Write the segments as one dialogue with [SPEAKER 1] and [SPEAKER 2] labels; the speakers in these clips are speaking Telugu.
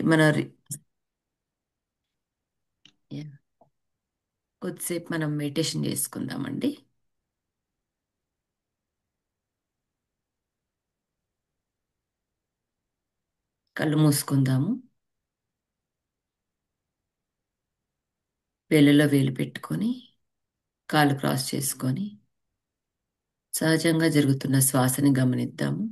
[SPEAKER 1] మన యా, కొద్దిసేపు మనం మెడిటేషన్ చేసుకుందామండి. కళ్ళు మూసుకుందాము. వేలులో వేలు పెట్టుకొని కాళ్ళు క్రాస్ చేసుకొని సహజంగా జరుగుతున్న శ్వాసని గమనిద్దాము.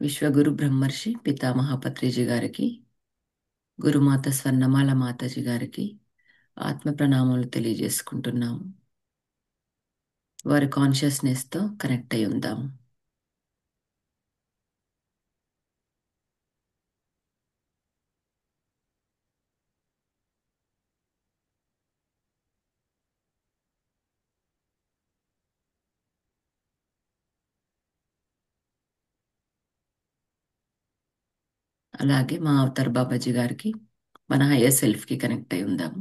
[SPEAKER 1] విశ్వగురు బ్రహ్మర్షి పితామహ పత్రిజీ గారికి, గురుమాత స్వర్ణమాల మాతాజీ గారికి ఆత్మ ప్రణామాలు తెలియజేసుకుంటున్నాము. వారి కాన్షియస్నెస్తో కనెక్ట్ అయి ఉందాము. అలాగే మా అవతార్ బాబాజీ గారికి, మన హయ్యర్ సెల్ఫ్కి కనెక్ట్ అయి ఉందాము.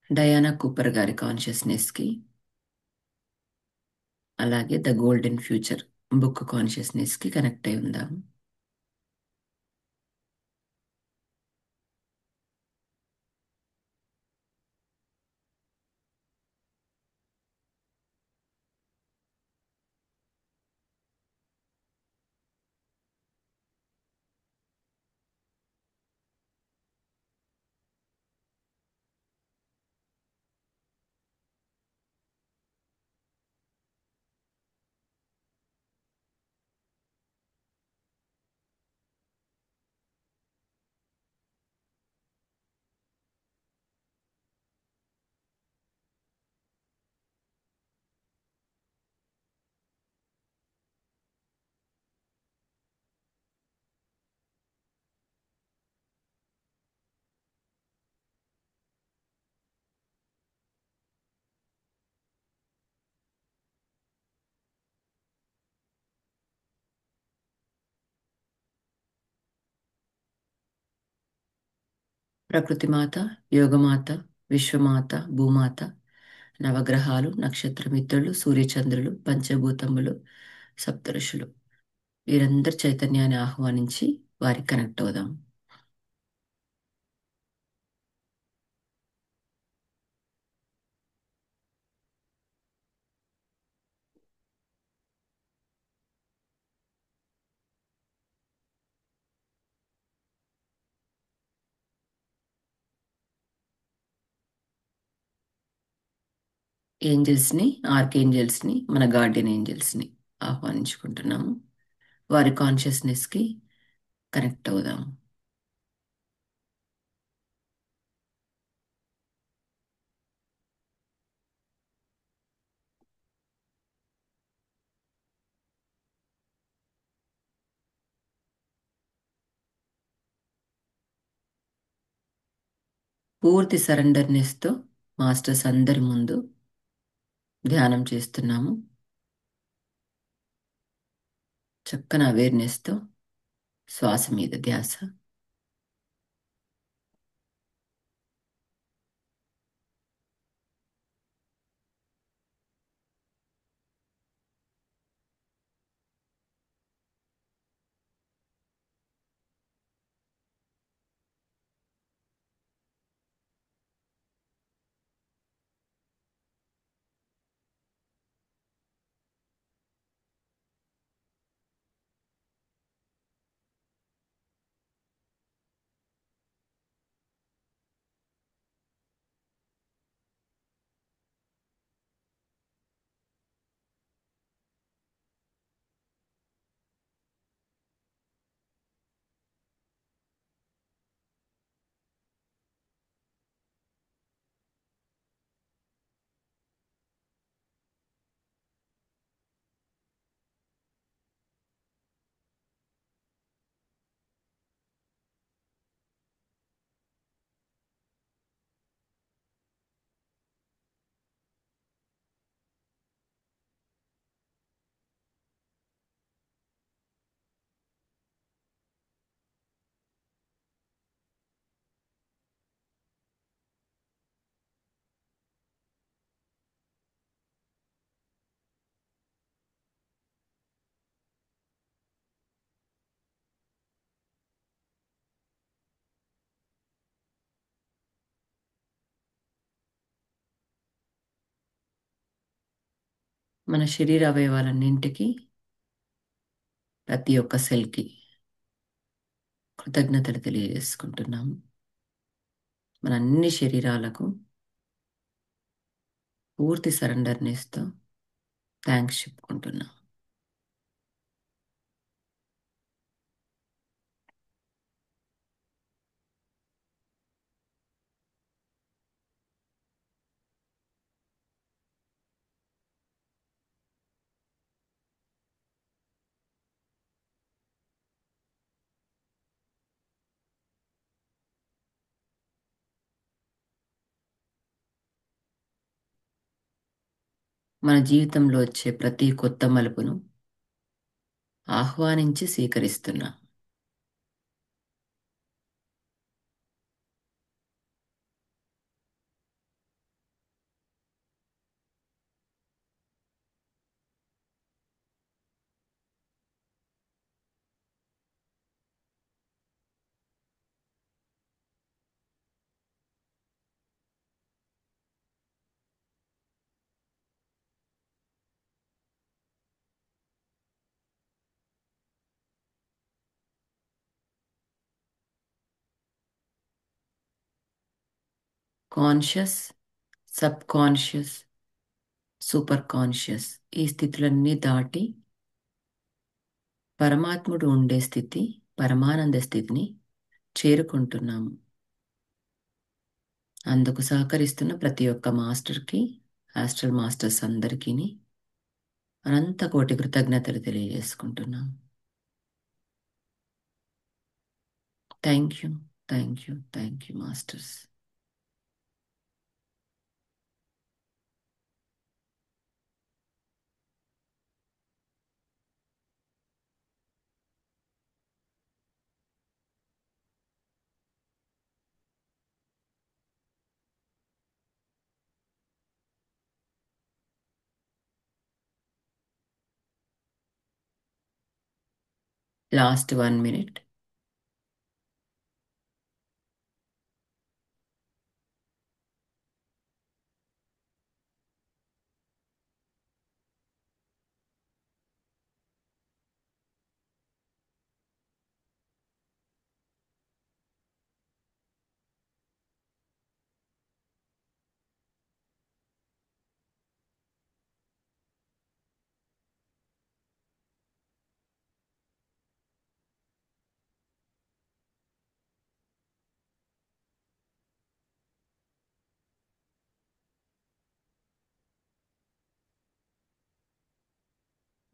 [SPEAKER 1] డయానా కూపర్ గారి కాన్షియస్నెస్కి, అలాగే ద గోల్డెన్ ఫ్యూచర్ బుక్ కాన్షియస్నెస్కి కనెక్ట్ అయి ఉందాము. ప్రకృతి మాత, యోగమాత, విశ్వమాత, భూమాత, నవగ్రహాలు, నక్షత్రమిత్రులు, సూర్యచంద్రులు, పంచభూతములు, సప్తఋషులు, వీరందరి చైతన్యాన్ని ఆహ్వానించి వారికి కనెక్ట్ అవుదాం. ఏంజల్స్ని, ఆర్కేంజల్స్ని, మన గార్డియన్ ఏంజల్స్ని ఆహ్వానించుకుంటున్నాము. వారి కాన్షియస్నెస్కి కనెక్ట్ అవుదాం. పూర్తి సరెండర్నెస్తో మాస్టర్స్ అందరి ముందు ధ్యానం చేస్తున్నాము. చక్కని అవేర్నెస్తో శ్వాస మీద ధ్యాస. మన శరీర అవయవాలన్నింటికి, ప్రతి ఒక్క సెల్కి కృతజ్ఞతలు తెలియజేసుకుంటున్నాము. మన అన్ని శరీరాలకు పూర్తి సరెండర్నెస్తో థ్యాంక్స్ చెప్పుకుంటున్నాం. మన జీవితంలో వచ్చే ప్రతి కొత్త మలుపును ఆహ్వానించి స్వీకరిస్తున్నాం. Conscious, subconscious, super conscious ఈ స్థితులన్నీ దాటి పరమాత్ముడు ఉండే స్థితి, పరమానంద స్థితిని చేరుకుంటున్నాము. అందుకు సహకరిస్తున్న ప్రతి ఒక్క మాస్టర్కి, ఆస్ట్రల్ మాస్టర్స్ అందరికీ అనంత కోటి కృతజ్ఞతలు తెలియజేసుకుంటున్నాం. Thank you, thank you, thank you masters. Last 1 minute.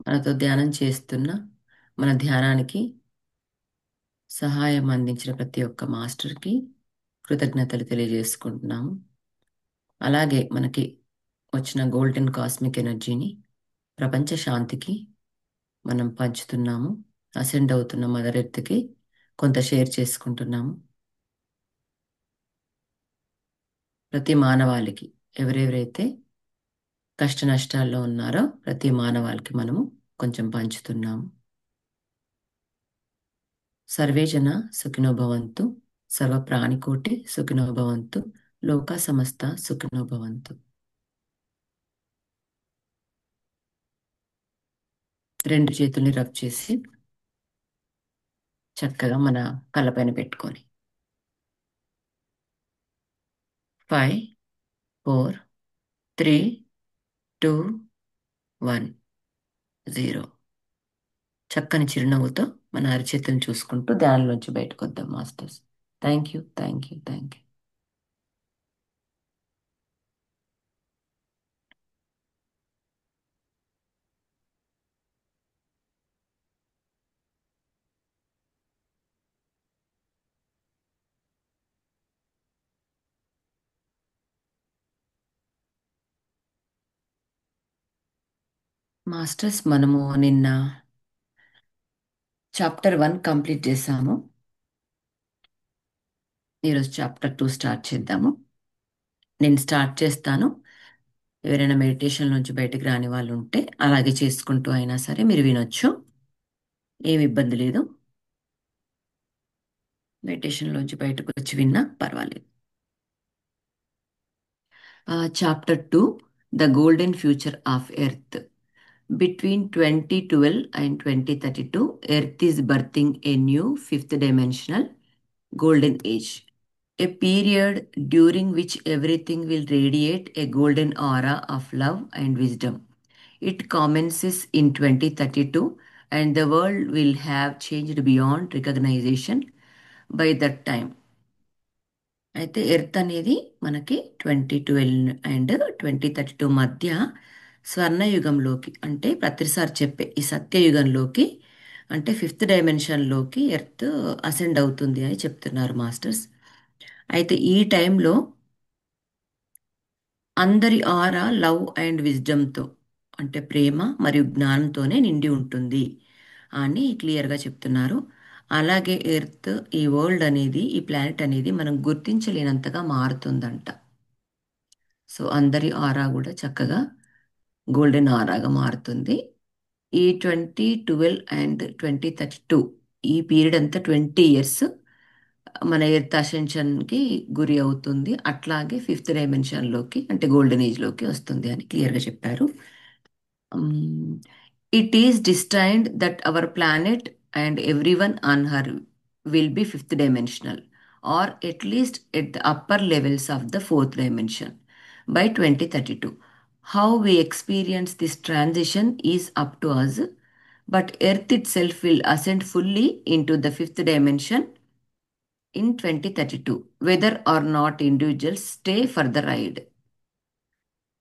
[SPEAKER 1] మనతో ధ్యానం చేస్తున్న, మన ధ్యానానికి సహాయం అందించిన ప్రతి ఒక్క మాస్టర్కి కృతజ్ఞతలు తెలియజేసుకుంటున్నాము. అలాగే మనకి వచ్చిన గోల్డెన్ కాస్మిక్ ఎనర్జీని ప్రపంచ శాంతికి మనం పంచుతున్నాము. అసెండ్ అవుతున్న మదర్ ఎర్త్కి కొంత షేర్ చేసుకుంటున్నాము. ప్రతి మానవాళికి, ఎవరెవరైతే కష్ట నష్టాల్లో ఉన్నారో ప్రతి మానవాళికి మనము కొంచెం పంచుతున్నాము. సర్వే జన సుఖినో భవంతు, సర్వ ప్రాణికోటి సుఖినో భవంతు, లోక సమస్త సుఖినో భవంతు. రెండు చేతుల్ని రబ్ చేసి చక్కగా మన కళ్ళపైన పెట్టుకొని 5, 4, 3, 2, 1, 0. చక్కని చిరునవ్వుతో మన అరచేతులను చూసుకుంటూ ధ్యానంలోంచి బయటకు వద్దాం masters. Thank you, thank you, thank you. Masters, మనము నిన్న చాప్టర్ 1 కంప్లీట్ చేసాము. ఈరోజు చాప్టర్ 2 స్టార్ట్ చేద్దాము. నేను స్టార్ట్ చేస్తాను. ఎవరైనా మెడిటేషన్ నుంచి బయటకు రాని వాళ్ళు ఉంటే అలాగే చేసుకుంటూ అయినా సరే మీరు వినొచ్చు, ఏమి ఇబ్బంది లేదు. మెడిటేషన్లోంచి బయటకు వచ్చి విన్నా పర్వాలేదు. Chapter 2, the golden future of earth. Between 2012 and 2032, Earth is birthing a new fifth dimensional golden age, a period during which everything will radiate a golden aura of love and wisdom. It commences in 2032, and the world will have changed beyond recognition by that time. అయితే ఎర్త్ అనేది మనకి 2012 అండ్ 2032 మధ్య స్వర్ణయుగంలోకి, అంటే ప్రతిసారి చెప్పే ఈ సత్యయుగంలోకి, అంటే ఫిఫ్త్ డైమెన్షన్లోకి ఎర్త్ అసెండ్ అవుతుంది అని చెప్తున్నారు మాస్టర్స్. అయితే ఈ టైంలో అందరి ఆరా లవ్ అండ్ విజ్డమ్తో, అంటే ప్రేమ మరియు జ్ఞానంతోనే నిండి ఉంటుంది అని క్లియర్గా చెప్తున్నారు. అలాగే ఎర్త్, ఈ వరల్డ్ అనేది, ఈ ప్లానెట్ అనేది మనం గుర్తించలేనంతగా మారుతుందంట. సో అందరి ఆరా కూడా చక్కగా గోల్డెన్ ఆరాగా మారుతుంది. ఈ 2012 అండ్ 2032 ఈ పీరియడ్ అంతా 20 ఇయర్స్ మన ఎర్త్ అసెన్షన్కి గురి అవుతుంది. అట్లాగే ఫిఫ్త్ డైమెన్షన్లోకి, అంటే గోల్డెన్ ఏజ్లోకి వస్తుంది అని క్లియర్గా చెప్పారు. It is destined that our planet and everyone on her will be fifth dimensional, or at least at the upper levels of the fourth dimension by 2032. How we experience this transition is up to us, but Earth itself will ascend fully into the fifth dimension in 2032, whether or not individuals stay for the ride.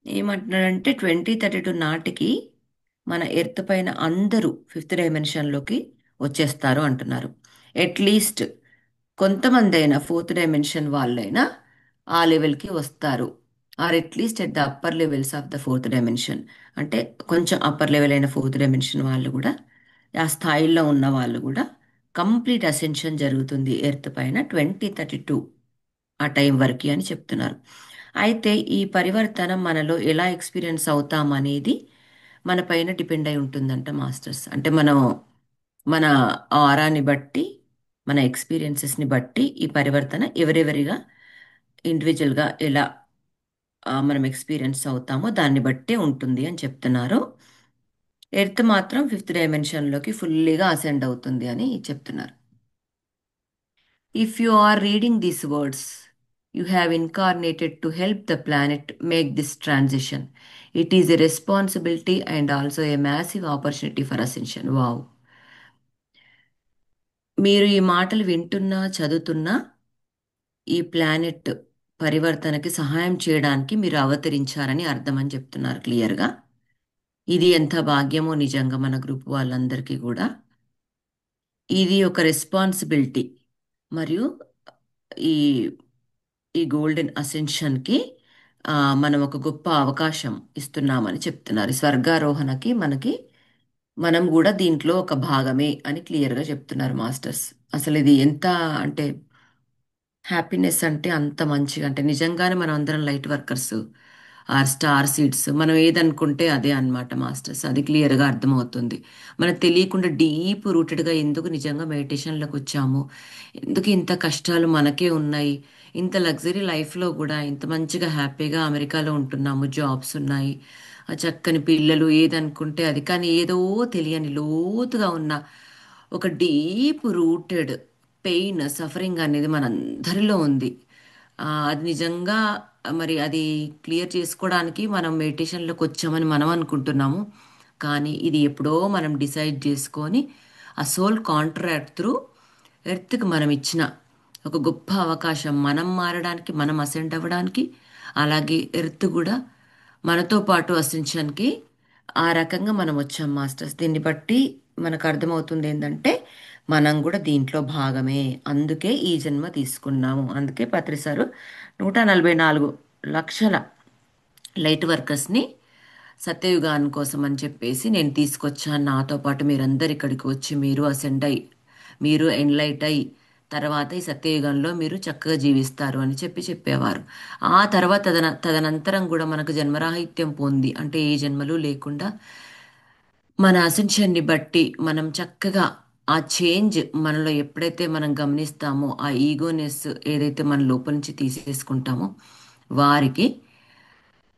[SPEAKER 1] ఏమంటున్నాడంటే 2032 నాటికి మన ఎర్త్ పైన అందరూ ఫిఫ్త్ డైమెన్షన్లోకి వచ్చేస్తారు అంటున్నారు. అట్లీస్ట్ కొంతమంది అయినా ఫోర్త్ డైమెన్షన్ వాళ్ళైనా ఆ లెవెల్కి వస్తారు. Or at least at the upper levels of the fourth dimension, అంటే కొంచెం అప్పర్ లెవెల్ అయిన ఫోర్త్ డైమెన్షన్ వాళ్ళు కూడా, ఆ స్థాయిలో ఉన్న వాళ్ళు కూడా కంప్లీట్ అసెన్షన్ జరుగుతుంది ఎర్త్ పైన 2032 ఆ టైం వరకు అని చెప్తున్నారు. అయితే ఈ పరివర్తన మనలో ఎలా ఎక్స్పీరియన్స్ అవుతాం అనేది మన పైన డిపెండ్ అయి ఉంటుందంట మాస్టర్స్. అంటే మనం మన ఆరాని బట్టి, మన ఎక్స్పీరియన్సెస్ని బట్టి ఈ పరివర్తన ఎవరెవరిగా ఇండివిజువల్గా ఎలా మనం ఎక్స్పీరియన్స్ అవుతామో దాన్ని బట్టే ఉంటుంది అని చెప్తున్నారు. ఎర్త్ మాత్రం ఫిఫ్త్ డైమెన్షన్లోకి ఫుల్లీగా అసెండ్ అవుతుంది అని చెప్తున్నారు. If you are reading these words, you have incarnated to help the planet make this transition. It is a responsibility and also a massive opportunity for ascension. Wow. మీరు ఈ మాటలు వింటున్నా, చదువుతున్నా, ఈ ప్లానెట్ పరివర్తనకి సహాయం చేయడానికి మీరు అవతరించారని అర్థం అని చెప్తున్నారు క్లియర్గా. ఇది ఎంత భాగ్యమో నిజంగా మన గ్రూప్ వాళ్ళందరికీ కూడా. ఇది ఒక రెస్పాన్సిబిలిటీ, మరియు ఈ ఈ గోల్డెన్ అసెన్షన్కి మనం ఒక గొప్ప అవకాశం ఇస్తున్నామని చెప్తున్నారు. ఈ స్వర్గారోహణకి మనం కూడా దీంట్లో ఒక భాగమే అని క్లియర్గా చెప్తున్నారు మాస్టర్స్. అసలు ఇది ఎంత అంటే హ్యాపీనెస్, అంటే అంత మంచిగా, అంటే నిజంగానే మనం అందరం light workers or star seeds, మనం ఏదనుకుంటే అదే అన్నమాట మాస్టర్స్. అది క్లియర్గా అర్థమవుతుంది. మనకు తెలియకుండా డీప్ రూటెడ్గా ఎందుకు నిజంగా మెడిటేషన్లోకి వచ్చాము, ఎందుకు ఇంత కష్టాలు మనకే ఉన్నాయి, ఇంత లగ్జరీ లైఫ్లో కూడా ఇంత మంచిగా హ్యాపీగా అమెరికాలో ఉంటున్నాము, జాబ్స్ ఉన్నాయి, ఆ చక్కని పిల్లలు, ఏదనుకుంటే అది. కానీ ఏదో తెలియని లోతుగా ఉన్న ఒక డీప్ రూటెడ్ పెయిన్, సఫరింగ్ అనేది మనందరిలో ఉంది. అది నిజంగా మరి అది క్లియర్ చేసుకోవడానికి మనం మెడిటేషన్లోకి వచ్చామని మనం అనుకుంటున్నాము. కానీ ఇది ఎప్పుడో మనం డిసైడ్ చేసుకొని ఆ సోల్ కాంట్రాక్ట్ త్రూ ఎర్త్కి మనం ఇచ్చిన ఒక గొప్ప అవకాశం, మనం మారడానికి, మనం అసెంట్ అవ్వడానికి. అలాగే ఎర్త్ కూడా మనతో పాటు అసెన్షన్కి ఆ రకంగా మనం వచ్చాం మాస్టర్స్. దీన్ని బట్టి మనకు అర్థమవుతుంది ఏంటంటే మనం కూడా దీంట్లో భాగమే, అందుకే ఈ జన్మ తీసుకున్నాము. అందుకే పత్రిసారు 144 లక్షల లైట్ వర్కర్స్ని సత్యయుగాని కోసం అని చెప్పేసి నేను తీసుకొచ్చాను. నాతో పాటు మీరందరు ఇక్కడికి వచ్చి మీరు అసెండ్ అయ్యి, మీరు ఎన్లైట్ అయ్యి, తర్వాత ఈ సత్యయుగంలో మీరు చక్కగా జీవిస్తారు అని చెప్పేవారు. ఆ తర్వాత తదనంతరం కూడా మనకు జన్మరాహిత్యం పొంది, అంటే ఏ జన్మలు లేకుండా మన అసెన్షన్ని బట్టి మనం చక్కగా ఆ చేంజ్ మనలో ఎప్పుడైతే మనం గమనిస్తామో, ఆ ఈగోనెస్ ఏదైతే మన లోపల నుంచి తీసేసుకుంటామో, వారికి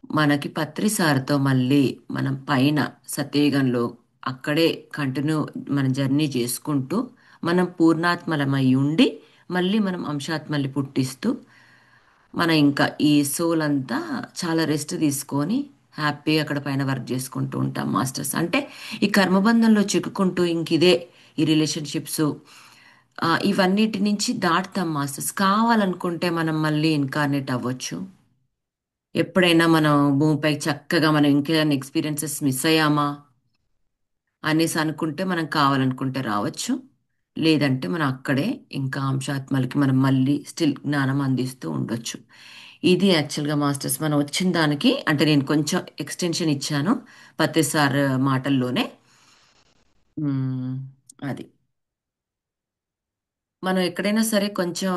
[SPEAKER 1] మనకి పత్రి సార్తో మళ్ళీ మనం పైన సతేగంలో అక్కడే కంటిన్యూ మన జర్నీ చేసుకుంటూ మనం పూర్ణాత్మలమై ఉండి మళ్ళీ మనం అంశాత్మల్ని పుట్టిస్తూ మన ఇంకా ఈ సోల్ అంతా చాలా రెస్ట్ తీసుకొని హ్యాపీగా అక్కడ పైన వర్క్ చేసుకుంటూ ఉంటాం మాస్టర్స్. అంటే ఈ కర్మబంధంలో చిక్కుకుంటూ ఇంక ఇదే ఈ రిలేషన్షిప్స్ ఇవన్నిటి నుంచి దాటుతాం మాస్టర్స్. కావాలనుకుంటే మనం మళ్ళీ ఇన్కార్నేట్ అవ్వచ్చు. ఎప్పుడైనా మనం భూమిపై చక్కగా మనం ఇంకేదైనా ఎక్స్పీరియన్సెస్ మిస్ అయ్యామా అనేసి అనుకుంటే మనం కావాలనుకుంటే రావచ్చు. లేదంటే మనం అక్కడే ఇంకా అంశాత్మలకి మనం మళ్ళీ స్టిల్ జ్ఞానం అందిస్తూ ఉండొచ్చు. ఇది యాక్చువల్గా మాస్టర్స్ మనం వచ్చిన దానికి అంటే నేను కొంచెం ఎక్స్టెన్షన్ ఇచ్చాను పత్రి సార్ మాటల్లోనే. మ్మ్, అది మనం ఎక్కడైనా సరే కొంచెం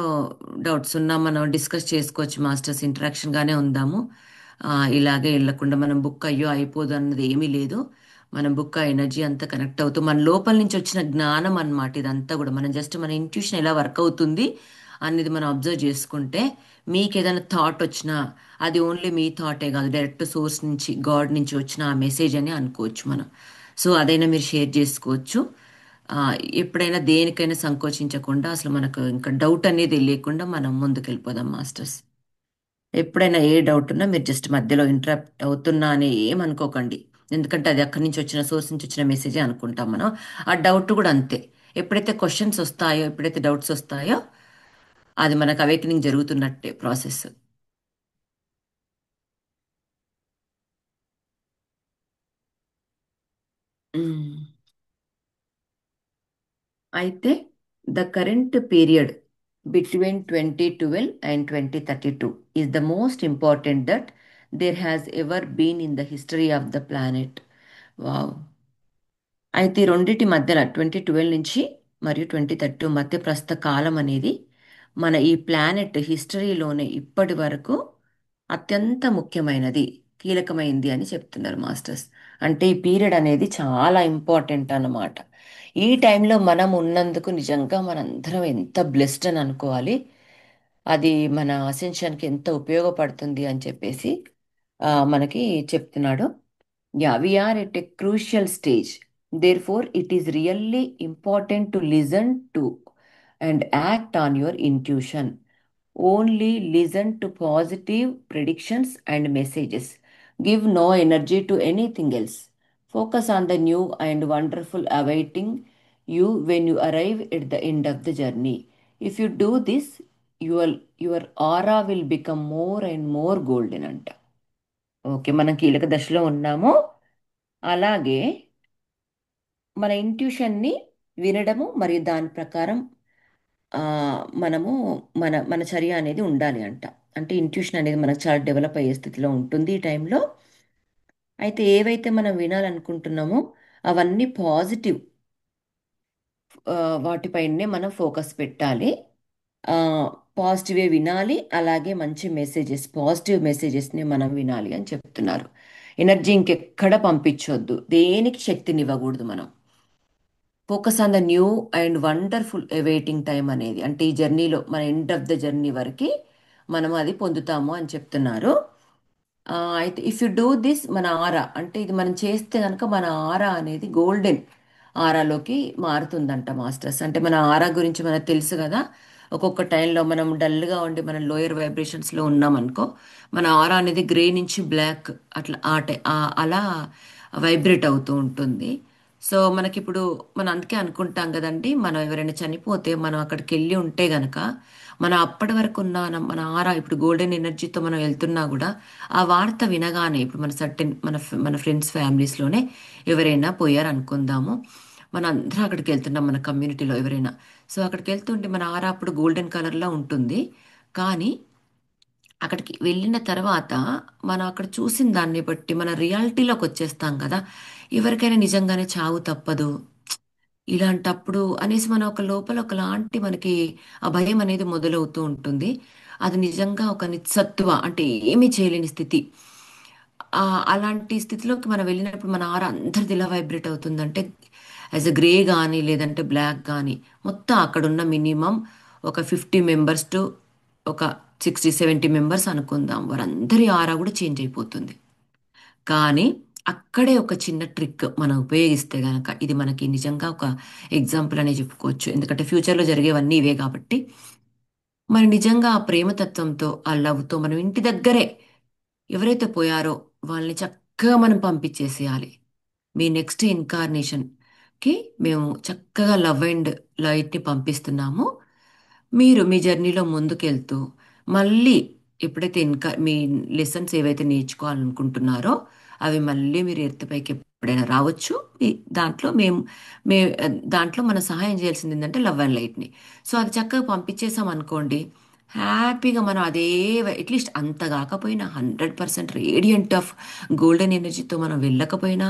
[SPEAKER 1] డౌట్స్ ఉన్నా మనం డిస్కస్ చేసుకోవచ్చు మాస్టర్స్. ఇంటరాక్షన్గానే ఉందాము. ఇలాగే వెళ్ళకుండా మనం బుక్ అయ్యో అయిపోదు అన్నది ఏమీ లేదు. మనం బుక్ ఆ ఎనర్జీ అంతా కనెక్ట్ అవుతూ మన లోపల నుంచి వచ్చిన జ్ఞానం అన్నమాట ఇదంతా కూడా. మనం జస్ట్ మన ఇంట్యూషన్ ఎలా వర్క్ అవుతుంది అనేది మనం అబ్జర్వ్ చేసుకుంటే మీకు ఏదైనా థాట్ వచ్చినా అది ఓన్లీ మీ థాటే కాదు, డైరెక్ట్ సోర్స్ నుంచి గాడ్ నుంచి వచ్చిన ఆ మెసేజ్ అని అనుకోవచ్చు మనం. సో అదైనా మీరు షేర్ చేసుకోవచ్చు. ఆ, ఎప్పుడైనా దేనికైనా సంకోచించకుండా అసలు మనకు ఇంకా డౌట్ అనేది లేకుండా మనం ముందుకెళ్ళిపోదాం మాస్టర్స్. ఎప్పుడైనా ఏ డౌట్ ఉన్నా మీరు జస్ట్ మధ్యలో ఇంటరప్ట్ అవుతున్నా అని ఏమనుకోకండి. ఎందుకంటే అది అక్కడి నుంచి వచ్చిన సోర్స్ నుంచి వచ్చిన మెసేజే అనుకుంటాం మనం. ఆ డౌట్ కూడా అంతే. ఎప్పుడైతే క్వశ్చన్స్ వస్తాయో ఎప్పుడైతే డౌట్స్ వస్తాయో అది మనకు అవేకనింగ్ జరుగుతున్నట్టే ప్రాసెస్. అయితే the current period between 2012 and 2032 is the most important that there has ever been in the history of the planet. Wow. అయితే ఈ రెండిటి మధ్యన 2012 నుంచి మరియు 2030 మధ్య ప్రస్తుత కాలం అనేది మన ఈ ప్లానెట్ హిస్టరీలోనే ఇప్పటి వరకు అత్యంత ముఖ్యమైనది, కీలకమైంది అని చెప్తున్నారు మాస్టర్స్. అంటే ఈ పీరియడ్ అనేది చాలా ఇంపార్టెంట్ అన్నమాట. ఈ టైంలో మనం ఉన్నందుకు నిజంగా మనందరం ఎంత బ్లెస్డ్ అని అనుకోవాలి. అది మన అసెన్షన్కి ఎంత ఉపయోగపడుతుంది అని చెప్పేసి మనకి చెప్తున్నాడు. Yeah, we are at a crucial stage. Therefore, it is really important to listen to and act on your intuition. Only listen to positive predictions and messages. Give no energy to anything else. Focus on the new and wonderful awaiting you when you arrive at the end of the journey. If you do this, your aura will become more and more golden అంట. ఓకే, మనం కీలక దశలో ఉన్నాము. అలాగే మన ఇంట్యూషన్ని వినడము మరియు దాని ప్రకారం ఆ, మనము మన చర్య అనేది ఉండాలి అంట. అంటే ఇంట్యూషన్ అనేది మనకు చాలా డెవలప్ అయ్యే స్థితిలో ఉంటుంది ఈ టైంలో. అయితే ఏవైతే మనం వినాలనుకుంటున్నామో అవన్నీ పాజిటివ్ వాటిపైనే మనం ఫోకస్ పెట్టాలి. ఆ, పాజిటివే వినాలి. అలాగే మంచి మెసేజెస్, పాజిటివ్ మెసేజెస్ని మనం వినాలి అని చెప్తున్నారు. ఎనర్జీ ఇంకెక్కడ పంపించొద్దు, దేనికి శక్తిని ఇవ్వకూడదు మనం. Focus on the new and wonderful awaiting time అనేది అంటే ఈ జర్నీలో మన ఎండ్ ఆఫ్ ద జర్నీ వరకు మనం అది పొందుతాము అని చెప్తున్నారు. అయితే ఇఫ్ యు డూ దిస్ మన ఆరా అంటే ఇది మనం చేస్తే కనుక మన ఆరా అనేది గోల్డెన్ ఆరాలోకి మారుతుందంట మాస్టర్స్. అంటే మన ఆరా గురించి మనకు తెలుసు కదా. ఒక్కొక్క టైంలో మనం డల్గా ఉండి మనం లోయర్ వైబ్రేషన్స్లో ఉన్నాం అనుకో, మన ఆరా అనేది గ్రే నుంచి బ్లాక్ అట్లా అలా వైబ్రేట్ అవుతూ ఉంటుంది. సో మనకిప్పుడు మనం అందుకే అనుకుంటాం కదండి, మనం ఎవరైనా చనిపోతే మనం అక్కడికి వెళ్ళి ఉంటే గనక మనం అప్పటి వరకు ఉన్న మన ఆరా ఇప్పుడు గోల్డెన్ ఎనర్జీతో మనం వెళ్తున్నా కూడా ఆ వార్త వినగానే ఇప్పుడు మన సర్టెన్ మన ఫ్రెండ్స్ ఫ్యామిలీస్లోనే ఎవరైనా పోయారు అనుకుందాము. మన అందరం అక్కడికి వెళ్తున్నాం మన కమ్యూనిటీలో ఎవరైనా. సో అక్కడికి వెళ్తుంటే మన ఆరా అప్పుడు గోల్డెన్ కలర్లో ఉంటుంది. కానీ అక్కడికి వెళ్ళిన తర్వాత మనం అక్కడ చూసిన దాన్ని బట్టి మన రియాలిటీలోకి వచ్చేస్తాం కదా. ఎవరికైనా నిజంగానే చావు తప్పదు ఇలాంటప్పుడు అనేసి మన ఒక లోపల ఒకలాంటి మనకి ఆ భయం అనేది మొదలవుతూ ఉంటుంది. అది నిజంగా ఒక నిస్సత్తువ అంటే ఏమీ చేయలేని స్థితి. ఆ అలాంటి స్థితిలోకి మనం వెళ్ళినప్పుడు మన ఆర అందరిది ఎలా వైబ్రేట్ అవుతుందంటే యాజ్ అ గ్రే కానీ లేదంటే బ్లాక్ కానీ మొత్తం అక్కడున్న మినిమం ఒక 50 మెంబర్స్ టు ఒక 60-70 మెంబర్స్ అనుకుందాం, వారందరి ఆరా కూడా చేంజ్ అయిపోతుంది. కానీ అక్కడే ఒక చిన్న ట్రిక్ మనం ఉపయోగిస్తే గనక, ఇది మనకి నిజంగా ఒక ఎగ్జాంపుల్ అనే చెప్పుకోవచ్చు, ఎందుకంటే ఫ్యూచర్లో జరిగేవన్నీ ఇవే కాబట్టి. మరి నిజంగా ఆ ప్రేమతత్వంతో, ఆ లవ్తో మనం ఇంటి దగ్గరే ఎవరైతే పోయారో వాళ్ళని చక్కగా మనం పంపించేసేయాలి. మీ నెక్స్ట్ ఇన్కార్నేషన్కి మేము చక్కగా లవ్ అండ్ లైట్ని పంపిస్తున్నాము. మీరు మీ జర్నీలో ముందుకెళ్తూ మళ్ళీ ఎప్పుడైతే మీ లెసన్స్ ఏవైతే నేర్చుకోవాలనుకుంటున్నారో అవి మళ్ళీ మీరు ఎత్తుపైకి ఎప్పుడైనా రావచ్చు. మీ దాంట్లో మే దాంట్లో మన సహాయం చేయాల్సింది ఏంటంటే లవ్ అండ్ లైట్ని. సో అది చక్కగా పంపించేసాం అనుకోండి, హ్యాపీగా మనం అదే అట్లీస్ట్ అంత కాకపోయినా 100% రేడియంట్ ఆఫ్ గోల్డెన్ ఎనర్జీతో మనం వెళ్ళకపోయినా,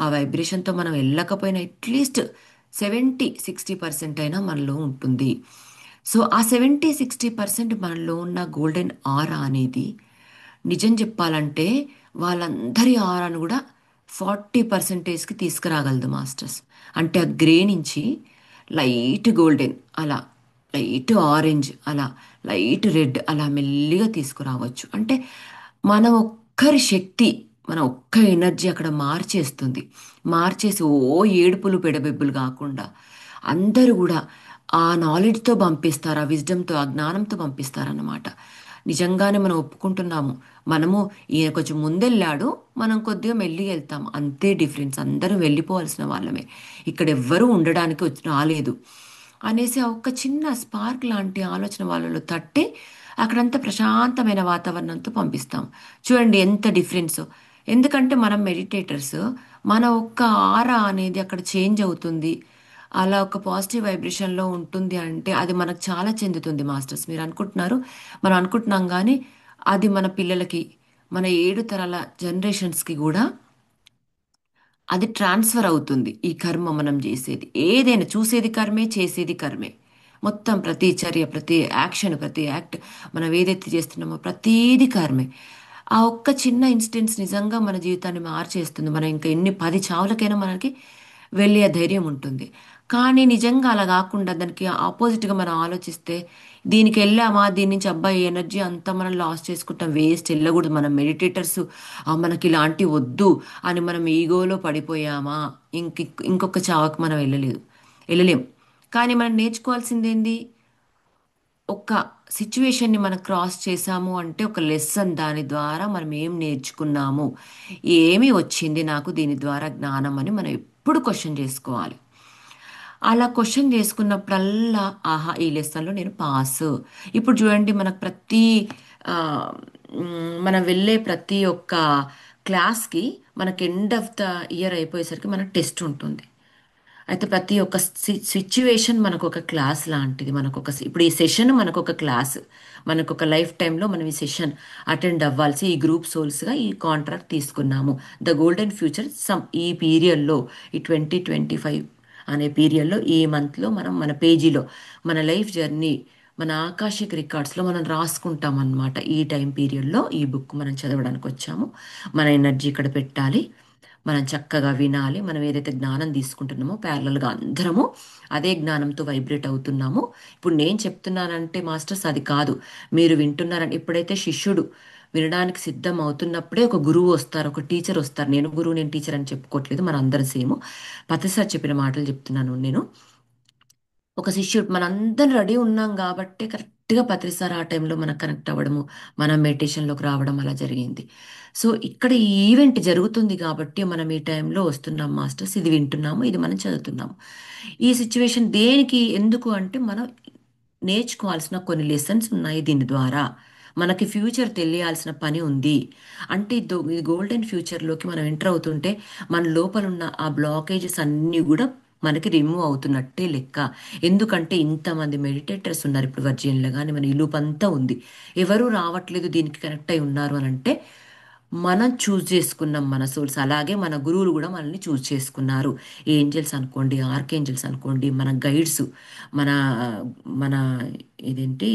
[SPEAKER 1] ఆ వైబ్రేషన్తో మనం వెళ్ళకపోయినా, అట్లీస్ట్ 70-60% అయినా మనలో ఉంటుంది. సో ఆ 70-60% మనలో ఉన్న గోల్డెన్ ఆరా అనేది, నిజం చెప్పాలంటే వాళ్ళందరి ఆరాను కూడా 40%కి తీసుకురాగలదు మాస్టర్స్. అంటే ఆ గ్రే నుంచి లైట్ గోల్డెన్ అలా, లైట్ ఆరెంజ్ అలా, లైట్ రెడ్ అలా మెల్లిగా తీసుకురావచ్చు. అంటే మన ఒక్కరి శక్తి, మన ఒక్క ఎనర్జీ అక్కడ మార్చేస్తుంది. మార్చేసి ఓ ఏడుపులు పెడబెబ్బులు కాకుండా అందరూ కూడా ఆ నాలెడ్జ్తో పంపిస్తారు, ఆ విజ్డమ్తో, ఆ జ్ఞానంతో పంపిస్తారన్నమాట. నిజంగానే మనం ఒప్పుకుంటున్నాము. మనము ఈయన కొంచెం ముందెళ్ళాడు, మనం కొద్దిగా మెల్లిగా వెళ్తాం, అంతే డిఫరెన్స్. అందరూ వెళ్ళిపోవాల్సిన వాళ్ళమే, ఇక్కడ ఎవ్వరూ ఉండడానికి వచ్చి రాలేదు అనేసి ఆ ఒక్క చిన్న స్పార్క్ లాంటి ఆలోచన వాళ్ళలో తట్టి అక్కడంతా ప్రశాంతమైన వాతావరణంతో పంపిస్తాం. చూడండి ఎంత డిఫరెన్స్. ఎందుకంటే మనం మెడిటేటర్స్, మన ఒక్క ఆరా అనేది అక్కడ చేంజ్ అవుతుంది, అలా ఒక పాజిటివ్ వైబ్రేషన్లో ఉంటుంది అంటే అది మనకు చాలా చెందుతుంది మాస్టర్స్. మీరు అనుకుంటున్నారు, మనం అనుకుంటున్నాం కానీ అది మన పిల్లలకి, మన 7 తరాల జనరేషన్స్కి కూడా అది ట్రాన్స్ఫర్ అవుతుంది. ఈ కర్మ మనం చేసేది ఏదైనా, చూసేది కర్మే, చేసేది కర్మే. మొత్తం ప్రతి చర్య, ప్రతి యాక్షన్, ప్రతి యాక్ట్ మనం ఏదైతే చేస్తున్నామో ప్రతీది కర్మే. ఆ ఒక్క చిన్న ఇన్సిడెంట్స్ నిజంగా మన జీవితాన్ని మార్చేస్తుంది. మనం ఇంకా ఎన్ని 10 చావులకైనా మనకి వెళ్ళే ధైర్యం ఉంటుంది. కానీ నిజంగా అలా కాకుండా దానికి ఆపోజిట్గా మనం ఆలోచిస్తే, దీనికి వెళ్ళామా, దీని నుంచి అబ్బాయి ఎనర్జీ అంతా మనం లాస్ చేసుకుంటాం, వేస్ట్, వెళ్ళకూడదు, మనం మెడిటేటర్స్, మనకి ఇలాంటి వద్దు అని మనం ఈగోలో పడిపోయామా, ఇంక ఇంకొక చావుకి మనం వెళ్ళలేం. కానీ మనం నేర్చుకోవాల్సింది ఏంది, ఒక సిచ్యువేషన్ని మనం క్రాస్ చేసాము అంటే ఒక లెసన్, దాని ద్వారా మనం ఏం నేర్చుకున్నాము, ఏమి వచ్చింది నాకు దీని ద్వారా జ్ఞానం అని మనం ఎప్పుడు క్వశ్చన్ చేసుకోవాలి. అలా క్వశ్చన్ చేసుకున్నప్పుడల్లా ఆహా ఈ లెసన్లో నేను పాస్. ఇప్పుడు చూడండి, మనకు ఆ, మనం వెళ్ళే ప్రతి ఒక్క క్లాస్కి మనకి ఎండ్ ఆఫ్ ద ఇయర్ అయిపోయేసరికి మనకు టెస్ట్ ఉంటుంది. అయితే ప్రతి ఒక్క సిచ్యువేషన్ మనకు ఒక క్లాస్ లాంటిది. మనకు ఒక ఇప్పుడు ఈ సెషన్ మనకు ఒక క్లాస్, మనకు ఒక లైఫ్ టైంలో మనం ఈ సెషన్ అటెండ్ అవ్వాల్సి, ఈ గ్రూప్ సోల్స్గా ఈ కాంట్రాక్ట్ తీసుకున్నాము. ద గోల్డెన్ ఫ్యూచర్ సమ్ ఈ పీరియడ్లో, ఈ 2025 అనే పీరియడ్లో, ఈ మంత్లో మనం మన పేజీలో మన లైఫ్ జర్నీ, మన ఆకాశిక్ రికార్డ్స్లో మనం రాసుకుంటాం అన్నమాట. ఈ టైం పీరియడ్లో ఈ బుక్ మనం చదవడానికి వచ్చాము, మన ఎనర్జీ ఇక్కడ పెట్టాలి, మనం చక్కగా వినాలి. మనం ఏదైతే జ్ఞానం తీసుకుంటున్నామో ప్యారలల్గా అందరము అదే జ్ఞానంతో వైబ్రేట్ అవుతున్నాము. ఇప్పుడు నేను చెప్తున్నానంటే మాస్టర్స్ అది కాదు, మీరు వింటున్నారని. ఎప్పుడైతే శిష్యుడు వినడానికి సిద్ధం అవుతున్నప్పుడే ఒక గురువు వస్తారు, ఒక టీచర్ వస్తారు. నేను గురువు, నేను టీచర్ అని చెప్పుకోవట్లేదు, మన అందరం సేమ్. పతిసారి చెప్పిన మాటలు చెప్తున్నాను నేను. ఒక శిష్యుడు, మనందరం రెడీ ఉన్నాం కాబట్టి కరెక్ట్గా పత్రిసారి ఆ టైంలో మనకు కనెక్ట్ అవ్వడము, మనం మెడిటేషన్లోకి రావడం అలా జరిగింది. సో ఇక్కడ ఈ ఈవెంట్ జరుగుతుంది కాబట్టి మనం ఈ టైంలో వస్తున్నాం మాస్టర్స్, ఇది వింటున్నాము, ఇది మనం చదువుతున్నాము. ఈ సిచ్యువేషన్ దేనికి, ఎందుకు అంటే మనం నేర్చుకోవాల్సిన కొన్ని లెసన్స్ ఉన్నాయి దీని ద్వారా. మనకి ఫ్యూచర్ తెలియాల్సిన పని ఉంది. అంటే ఈ గోల్డెన్ ఫ్యూచర్లోకి మనం ఎంటర్ అవుతుంటే మన లోపల ఉన్న ఆ బ్లాకేజెస్ అన్నీ కూడా మనకి రిమూవ్ అవుతున్నట్టే లెక్క. ఎందుకంటే ఇంతమంది మెడిటేటర్స్ ఉన్నారు ఇప్పుడు వర్జిన్లో, కానీ మన ఈ లూప్ అంతా ఉంది, ఎవరు రావట్లేదు దీనికి కనెక్ట్ అయి ఉన్నారు అని అంటే మనం చూస్ చేసుకున్నాం మన సోల్స్. అలాగే మన గురువులు కూడా మనల్ని చూస్ చేసుకున్నారు. ఏంజల్స్ అనుకోండి, ఆర్కేంజల్స్ అనుకోండి, మన గైడ్స్, మన మన ఇదేంటి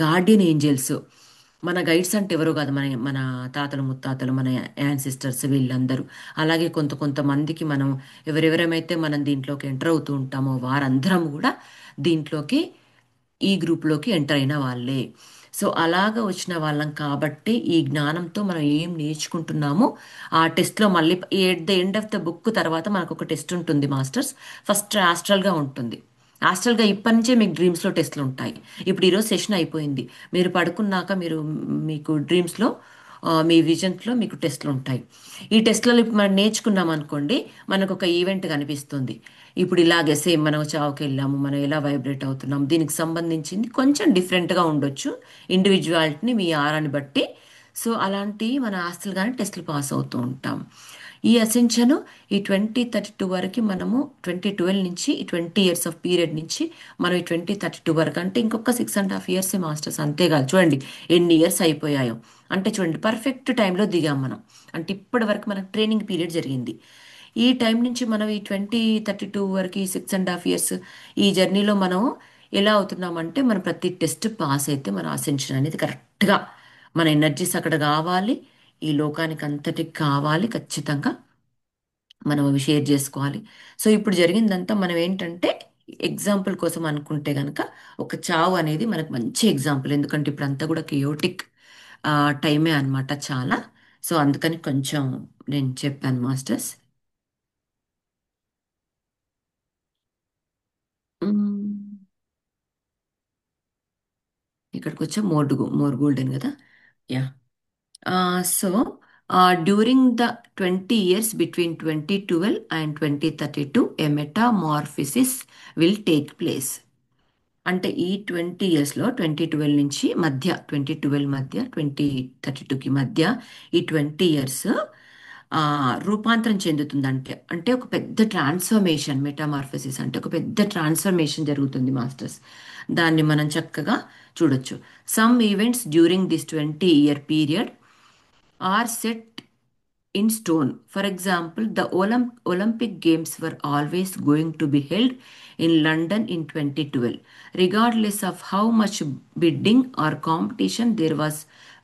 [SPEAKER 1] గార్డియన్ ఏంజల్స్. మన గైడ్స్ అంటే ఎవరో కాదు, మన మన తాతలు ముత్తాతలు, మన యాన్సిస్టర్స్ వీళ్ళందరూ. అలాగే కొంతమందికి మనం ఎవరెవరమైతే మనం దీంట్లోకి ఎంటర్ అవుతూ ఉంటామో వారందరం కూడా దీంట్లోకి, ఈ గ్రూప్లోకి ఎంటర్ అయిన వాళ్ళే. సో అలాగ వచ్చిన వాళ్ళం కాబట్టి ఈ జ్ఞానంతో మనం ఏం నేర్చుకుంటున్నామో ఆ టెస్ట్లో మళ్ళీ at the end of the book తర్వాత మనకు ఒక టెస్ట్ ఉంటుంది మాస్టర్స్. ఫస్ట్ ఆస్ట్రల్గా ఉంటుంది. ఆస్ట్రల్గా ఇప్పటి నుంచే మీకు డ్రీమ్స్లో టెస్ట్లు ఉంటాయి. ఇప్పుడు ఈరోజు సెషన్ అయిపోయింది. మీరు పడుకున్నాక మీకు డ్రీమ్స్లో మీ విజన్స్లో మీకు టెస్ట్లు ఉంటాయి. ఈ టెస్ట్లలో ఇప్పుడు మనం నేర్చుకున్నాం అనుకోండి, మనకు ఒక ఈవెంట్ కనిపిస్తుంది. ఇప్పుడు ఇలాగే సేమ్ మనం చావుకి వెళ్ళాము, మనం ఎలా వైబ్రేట్ అవుతున్నాం, దీనికి సంబంధించింది కొంచెం డిఫరెంట్గా ఉండొచ్చు ఇండివిజువాలిటీని మీ ఆరాని బట్టి. సో అలాంటి మన ఆస్తులు కానీ టెస్టులు పాస్ అవుతూ ఉంటాం. ఈ అసెన్షన్ ఈ 2032 వరకు మనము 2012 నుంచి ఈ 20 ఇయర్స్ ఆఫ్ పీరియడ్ నుంచి మనం ఈ 2032 వరకు అంటే ఇంకొక 6.5 ఇయర్స్ మాస్టర్స్. అంతేకాదు చూడండి ఎన్ని ఇయర్స్ అయిపోయాయో. అంటే చూడండి పర్ఫెక్ట్ టైంలో దిగాం మనం. అంటే ఇప్పటి వరకు మనకు ట్రైనింగ్ పీరియడ్ జరిగింది. ఈ టైం నుంచి మనం ఈ 2032 వరకు ఈ 6.5 ఇయర్స్ ఈ జర్నీలో మనం ఎలా అవుతున్నామంటే మనం ప్రతి టెస్ట్ పాస్ అయితే మన అసెన్షన్ అనేది కరెక్ట్గా మన ఎనర్జీస్ అక్కడ కావాలి. ఈ లోకానికి అంతటికి కావాలి ఖచ్చితంగా మనం అవి షేర్ చేసుకోవాలి. సో ఇప్పుడు జరిగిందంతా మనం ఏంటంటే ఎగ్జాంపుల్ కోసం అనుకుంటే గనక ఒక చావు అనేది మనకు మంచి ఎగ్జాంపుల్. ఎందుకంటే ఇప్పుడు అంతా కూడా కియోటిక్ టైమే అన్నమాట చాలా. సో అందుకని కొంచెం నేను చెప్పాను మాస్టర్స్. మ్మ్. ఇక్కడికి వచ్చా మోర్ గోల్డెన్ కదా. Yeah. So during the 20 years between 2012 and 2032 a metamorphosis will take place. అంటే ఈ 20 ఇయర్స్లో 2012 మధ్య 2032కి మధ్య ఈ 20 ఇయర్స్ రూపాంతరం చెందుతుందంటే అంటే ఒక పెద్ద ట్రాన్స్ఫర్మేషన్. మెటామార్ఫసిస్ అంటే ఒక పెద్ద ట్రాన్స్ఫర్మేషన్ జరుగుతుంది మాస్టర్స్. దాన్ని మనం చక్కగా చూడొచ్చు. Some events during this 20 year period are set in stone. For example, the Olympic Games were always going to be held in London in 2012, regardless of how much bidding or competition there was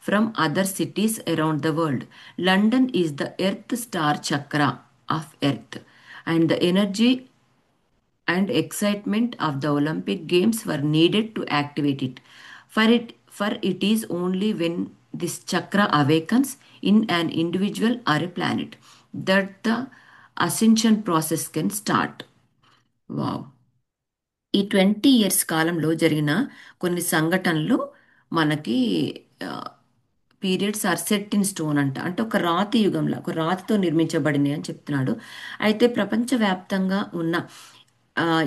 [SPEAKER 1] from other cities around the world. London is the Earth star chakra of Earth, and the energy and excitement of the Olympic Games were needed to activate it. For it is only when this chakra awakens in an individual or a planet that the ascension process can start. Wow. ఈ 20 ఇయర్స్ కాలంలో జరిగిన కొన్ని సంఘటనలు మనకి periods are set in stone అంట. అంటే ఒక రాతి యుగంలో ఒక రాతితో నిర్మించబడినాయి అని చెప్తున్నాడు. అయితే ప్రపంచవ్యాప్తంగా ఉన్న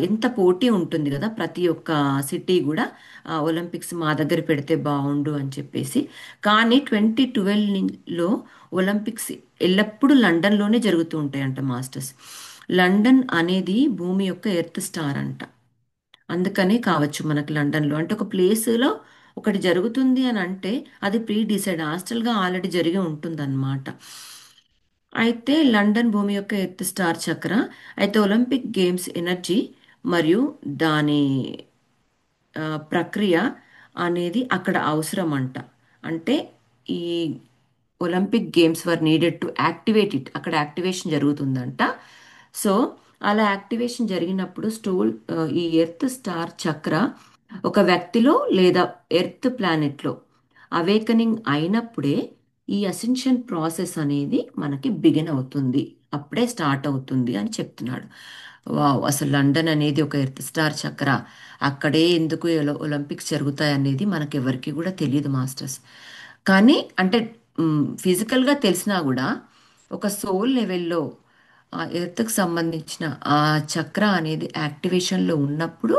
[SPEAKER 1] ఎంత పోటీ ఉంటుంది కదా ప్రతి ఒక్క సిటీ కూడా ఒలింపిక్స్ మా దగ్గర పెడితే బాగుండు అని చెప్పేసి. కానీ 2012లో ఒలింపిక్స్ ఎల్లప్పుడూ లండన్లోనే జరుగుతూ ఉంటాయంట మాస్టర్స్. లండన్ అనేది భూమి యొక్క ఎర్త్ స్టార్ అంట. అందుకనే కావచ్చు మనకి లండన్లో అంటే ఒక ప్లేస్లో ఒకటి జరుగుతుంది అని అంటే అది ప్రీ డిసైడ్ హాస్టల్గా ఆల్రెడీ జరిగి ఉంటుందన్నమాట. అయితే లండన్ భూమి యొక్క ఎర్త్ స్టార్ చక్ర. అయితే ఒలింపిక్ గేమ్స్ ఎనర్జీ మరియు దాని ప్రక్రియ అనేది అక్కడ అవసరం అంట. అంటే ఈ Olympic games were needed to activate it. అక్కడ యాక్టివేషన్ జరుగుతుందంట. సో అలా యాక్టివేషన్ జరిగినప్పుడు ఈ ఎర్త్ స్టార్ చక్ర ఒక వ్యక్తిలో లేదా ఎర్త్ ప్లానెట్లో అవేకనింగ్ అయినప్పుడే ఈ అసెన్షన్ ప్రాసెస్ అనేది మనకి బిగిన్ అవుతుంది. అప్పుడే స్టార్ట్ అవుతుంది అని చెప్తున్నాడు. వావ్, అసలు లండన్ అనేది ఒక ఎర్త్ స్టార్ చక్ర. అక్కడే ఎందుకు ఒలింపిక్స్ జరుగుతాయి అనేది మనకెవరికి కూడా తెలియదు మాస్టర్స్. కానీ అంటే ఫిజికల్గా తెలిసినా కూడా ఒక సోల్ లెవెల్లో ఆ ఎర్త్కి సంబంధించిన ఆ చక్ర అనేది యాక్టివేషన్లో ఉన్నప్పుడు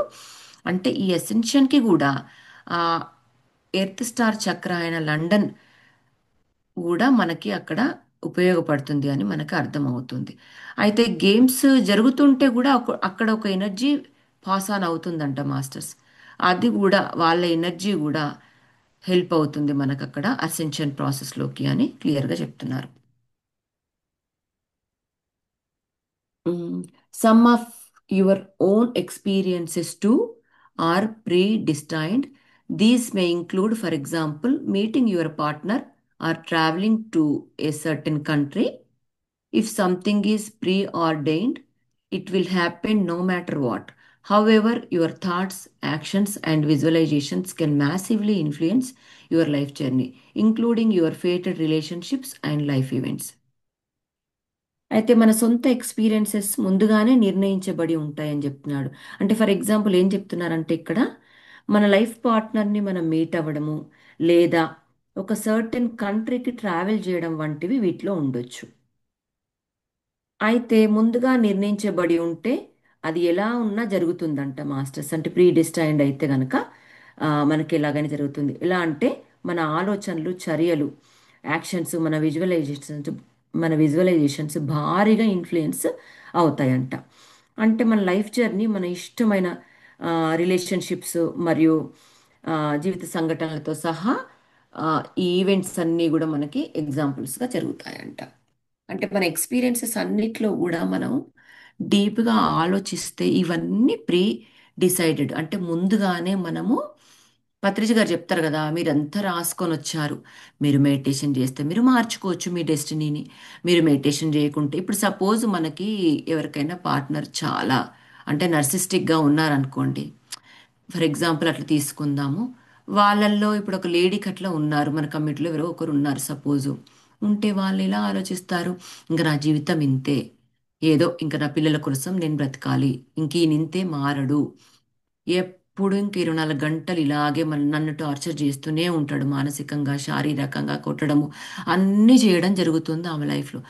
[SPEAKER 1] అంటే ఈ ఎసెన్షన్కి కూడా ఆ ఎర్త్ స్టార్ చక్ర అయిన లండన్ కూడా మనకి అక్కడ ఉపయోగపడుతుంది అని మనకు అర్థమవుతుంది. అయితే గేమ్స్ జరుగుతుంటే కూడా అక్కడ ఒక ఎనర్జీ పాస్ ఆన్ అవుతుందంట మాస్టర్స్. అది కూడా వాళ్ళ ఎనర్జీ కూడా హెల్ప్ అవుతుంది మనకు అక్కడ అసెన్షన్ ప్రాసెస్లోకి అని క్లియర్గా చెప్తున్నారు. Some of your own experiences too are predestined. These may include, for example, meeting your partner or traveling to a certain country. If something is preordained, it will happen no matter what. However, your thoughts, actions, and visualizations can massively influence your life journey, including your fated relationships and life events. అయితే మన సొంత ఎక్స్పీరియన్సెస్ ముందుగానే నిర్ణయించబడి ఉంటాయని చెప్తున్నాడు. అంటే ఫర్ ఎగ్జాంపుల్ ఏం చెప్తున్నారంటే ఇక్కడ మన లైఫ్ పార్ట్నర్ని మనం మీట్ అవ్వడము, లేదా ఒక సర్టెన్ కంట్రీకి ట్రావెల్ చేయడం వంటివి వీటిలో ఉండొచ్చు. అయితే ముందుగా నిర్ణయించబడి ఉంటే అది ఎలా ఉన్నా జరుగుతుందంట మాస్టర్స్. అంటే ప్రీ డిస్టైన్డ్ అయితే గనక మనకి ఎలాగైనా జరుగుతుంది. ఎలా అంటే మన ఆలోచనలు, చర్యలు, యాక్షన్స్, మన విజువలైజేషన్స్ భారీగా ఇన్ఫ్లుయెన్స్ అవుతాయంట. అంటే మన లైఫ్ జర్నీ మన ఇష్టమైన రిలేషన్షిప్స్ మరియు ఆ, జీవిత సంఘటనలతో సహా ఈ ఈవెంట్స్ అన్నీ కూడా మనకి ఎగ్జాంపుల్స్గా జరుగుతాయంట. అంటే మన ఎక్స్పీరియన్సెస్ అన్నిట్లో కూడా మనం డీప్గా ఆలోచిస్తే ఇవన్నీ ప్రీ డిసైడెడ్, అంటే ముందుగానే మనము పత్రిజ గారు చెప్తారు కదా, మీరంతా రాసుకొని వచ్చారు. మీరు మెడిటేషన్ చేస్తే మీరు మార్చుకోవచ్చు మీ డెస్టినీని. మీరు మెడిటేషన్ చేయకుంటే ఇప్పుడు సపోజ్ మనకి ఎవరికైనా పార్ట్నర్ చాలా అంటే నర్సిస్టిక్గా ఉన్నారనుకోండి, ఫర్ ఎగ్జాంపుల్ అట్లా తీసుకుందాము. వాళ్ళల్లో ఇప్పుడు ఒక లేడీకి అట్లా ఉన్నారు, మన కమ్యూనిటీలో ఎవరో ఒకరు ఉన్నారు సపోజు. ఉంటే వాళ్ళు ఎలా ఆలోచిస్తారు, ఇంకా నా జీవితం ఇంతే, ఏదో ఇంకా నా పిల్లల కోసం నేను బ్రతకాలి, ఇంక ఈయన ఇంతే మారడు, ఎప్పుడు ఇంక 24 గంటలు ఇలాగే నన్ను టార్చర్ చేస్తూనే ఉంటాడు, మానసికంగా శారీరకంగా కొట్టడము అన్నీ చేయడం జరుగుతుంది ఆమె లైఫ్లో.